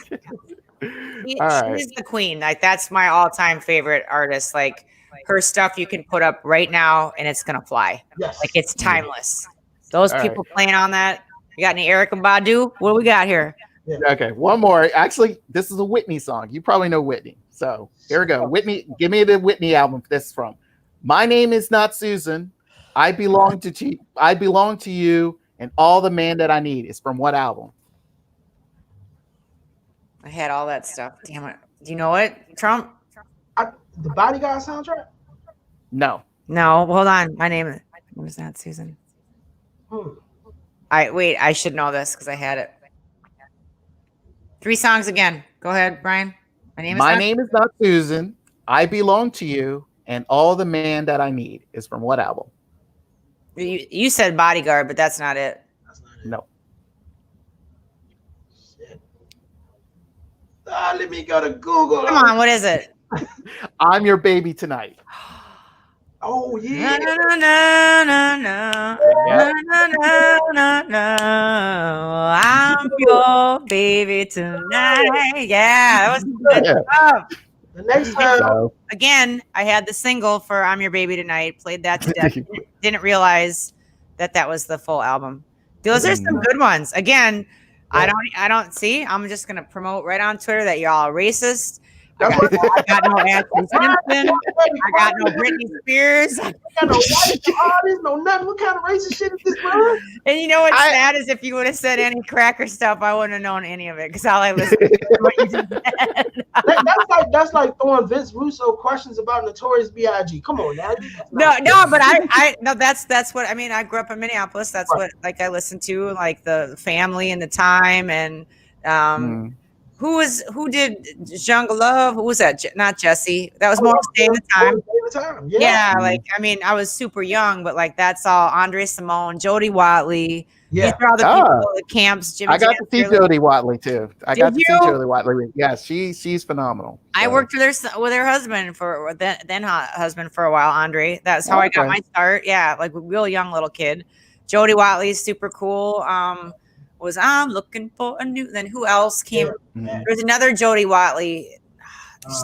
All She's the queen. Like, that's my all-time favorite artist. Like, her stuff you can put up right now and it's gonna fly. Yes. Like, it's timeless. Those All people playing on that. You got any Erykah Badu? What do we got here? Yeah. Okay, one more. Actually, this is a Whitney song. You probably know Whitney. So here we go. Whitney, give me the Whitney album this is from. My Name Is Not Susan. I belong to you, and all the man that I need is from what album? I had all that stuff. Damn it. Do you know it? Trump? The Bodyguard soundtrack? No. No, hold on. My name is not Susan. I should know this because I had it. 3 songs again. Go ahead, Brian. My name is not Susan. I belong to you, and all the man that I need is from what album? You said Bodyguard, but that's not it. No. Shit. Let me go to Google. Come on, what is it? I'm Your Baby Tonight. Oh yeah. No, no, no, no, no. Yeah. No, no, no, no. I'm your baby tonight. Yeah, that was good stuff. The next time. So, Again, I had the single for I'm Your Baby Tonight, played that to death. Didn't realize that was the full album. Those are some good ones. Again, I don't see. I'm just gonna promote right on Twitter that y'all are racist. I got no Ashley Simpson. I got no Britney Spears. I got no white artists, no nothing. What kind of racist shit is this, bro? And you know what's sad is if you would have said any cracker stuff, I wouldn't have known any of it because all I listened to is what you just said. That's like throwing Vince Russo questions about Notorious B.I.G. Come on, now. No, but I that's what I mean. I grew up in Minneapolis. That's what I listened to, like the Family and the Time and who did Jungle Love? Who was that? Not Jesse. That was more Stay in the Time. Yeah, like I mean, I was super young, but like that's all Andre Simone, Jody Watley. Yeah. These are all the people at the camps. I got to see Jody Watley too. I got to see Jody Watley. Yeah, she's phenomenal. I worked with her husband for then husband for a while, Andre. That's how I got my start. Yeah, like a real young little kid. Jody Watley is super cool. I'm looking for a new. Then who else came? There's another Jody Watley,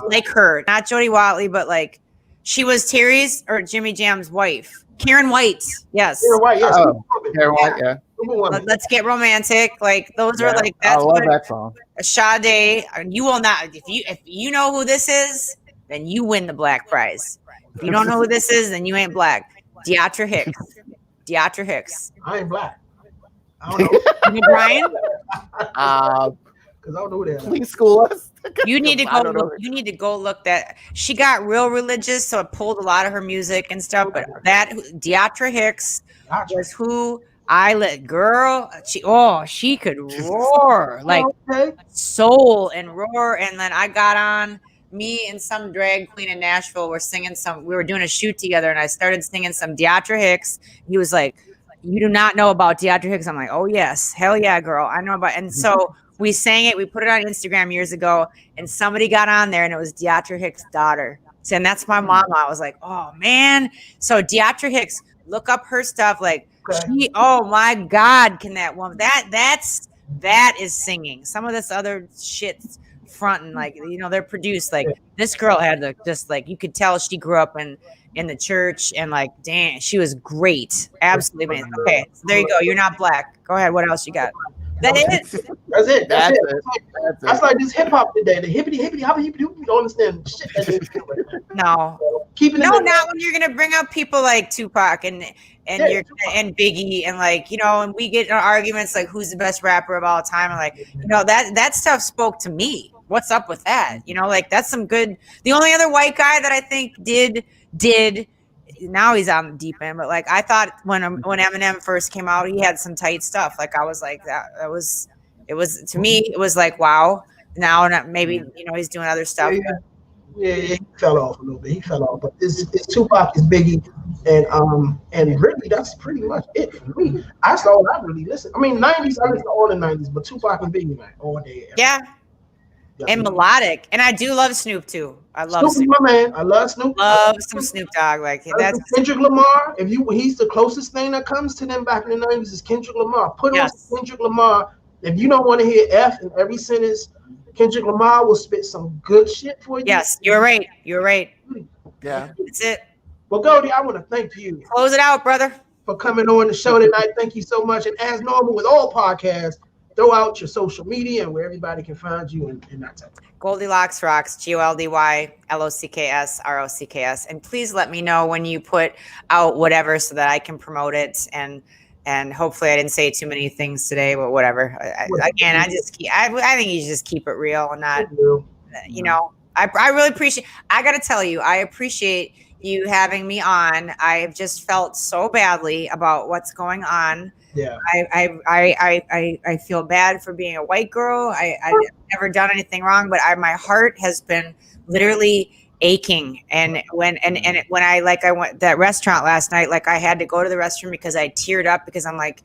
like her, not Jody Watley, but like she was Terry's or Jimmy Jam's wife, Karen White. Yes, Karen White. Yes, Karen White. Yeah. Let's Get Romantic. Like those are like that's I love that song. Sade. You will not if you know who this is, then you win the black prize. If you don't know who this is, then you ain't black. Deatra Hicks. I ain't black. I don't know. You Brian? Because I don't know who that is. Please school us. You need to go look. You need to go look that. She got real religious, so it pulled a lot of her music and stuff. But that Deatra Hicks was who I let girl. She could roar like soul and roar. And then I got on. Me and some drag queen in Nashville were singing we were doing a shoot together, and I started singing some Deatra Hicks. He was like, "You do not know about Deatra Hicks?" I'm like, "Oh yes, hell yeah, girl, I know about." And so we sang it. We put it on Instagram years ago, and somebody got on there, and it was Deatra Hicks' daughter. And that's my mom. I was like, "Oh man!" So Deatra Hicks, look up her stuff. Like, oh my God, can that woman? That is singing. Some of this other shit's fronting, like they're produced. Like this girl had just like you could tell she grew up in the church and like, damn, she was great. Absolutely amazing. Okay, so there you go. You're not black. Go ahead. What else you got? That's it. That's like this hip hop today. The hippity hoppity. You don't understand shit. No. keeping No, them not when you're gonna bring up people like Tupac and Yeah, and Biggie and like, you know, and we get in arguments like who's the best rapper of all time, and like, you know, that stuff spoke to me. What's up with that? You know, like that's some good. The only other white guy that I think did now he's on the deep end, but like I thought when Eminem first came out, he had some tight stuff. Like I was like that was it was to me it was like wow. Now maybe you know he's doing other stuff. Yeah, he fell off a little bit. He fell off, but it's Tupac, is Biggie, and really that's pretty much it for me. That's all I really listen. I mean, '90s, I listen to all the '90s, but Tupac and Biggie, man, all day. Yeah. And melodic, and I do love Snoop too. I love Snoop, my man. I love Snoop. Love some Snoop Dogg. Like that's Kendrick Lamar. He's the closest thing that comes to them back in the '90s is Kendrick Lamar. Put on Kendrick Lamar. If you don't want to hear F in every sentence, Kendrick Lamar will spit some good shit for you. Yes, you're right. You're right. Yeah, that's it. Well, Goldie, I want to thank you. Close it out, brother. For coming on the show tonight. Thank you so much. And as normal with all podcasts, throw out your social media and where everybody can find you and that type of thing. Goldylocks Rocks, GOLDYLOCKS, and please let me know when you put out whatever so that I can promote it. And hopefully I didn't say too many things today, but whatever. I think you just keep it real and not, you know, I really appreciate, I got to tell you, I appreciate you having me on. I've just felt so badly about what's going on. Yeah. I feel bad for being a white girl. I've never done anything wrong, but my heart has been literally aching. And when I went that restaurant last night, like I had to go to the restroom because I teared up because I'm like,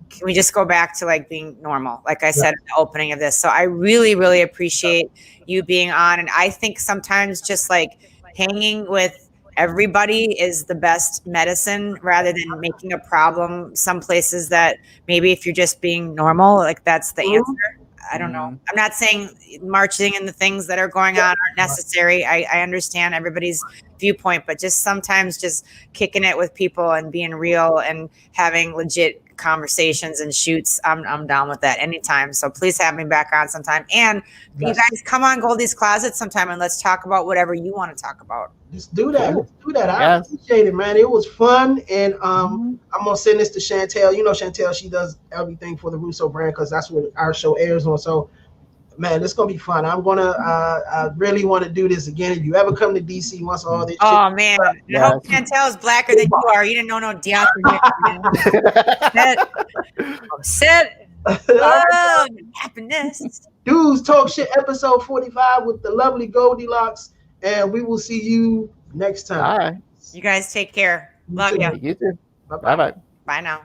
can we just go back to like being normal? Like I said in the opening of this. So I really, really appreciate you being on. And I think sometimes just like hanging with everybody is the best medicine rather than making a problem some places that maybe if you're just being normal, like that's the answer. I don't know. I'm not saying marching and the things that are going on aren't necessary. I understand everybody's viewpoint, but just sometimes just kicking it with people and being real and having legit conversations and shoots. I'm down with that anytime. So please have me back on sometime. And you guys come on Goldie's Closet sometime and let's talk about whatever you want to talk about. Just do that. Cool. Do that. I appreciate it, man. It was fun. And I'm going to send this to Chantel. You know, Chantel, she does everything for the Russo brand because that's what our show airs on. So, man, it's going to be fun. I'm going to, I really want to do this again. If you ever come to DC once all this shit, man. I hope Chantel is blacker than you are. You didn't know no diaper. Upset. Love and happiness. Dudes Talk Shit, episode 45 with the lovely Goldylocks. And we will see you next time. All right. You guys take care. Love you. You too. Bye-bye. Bye now.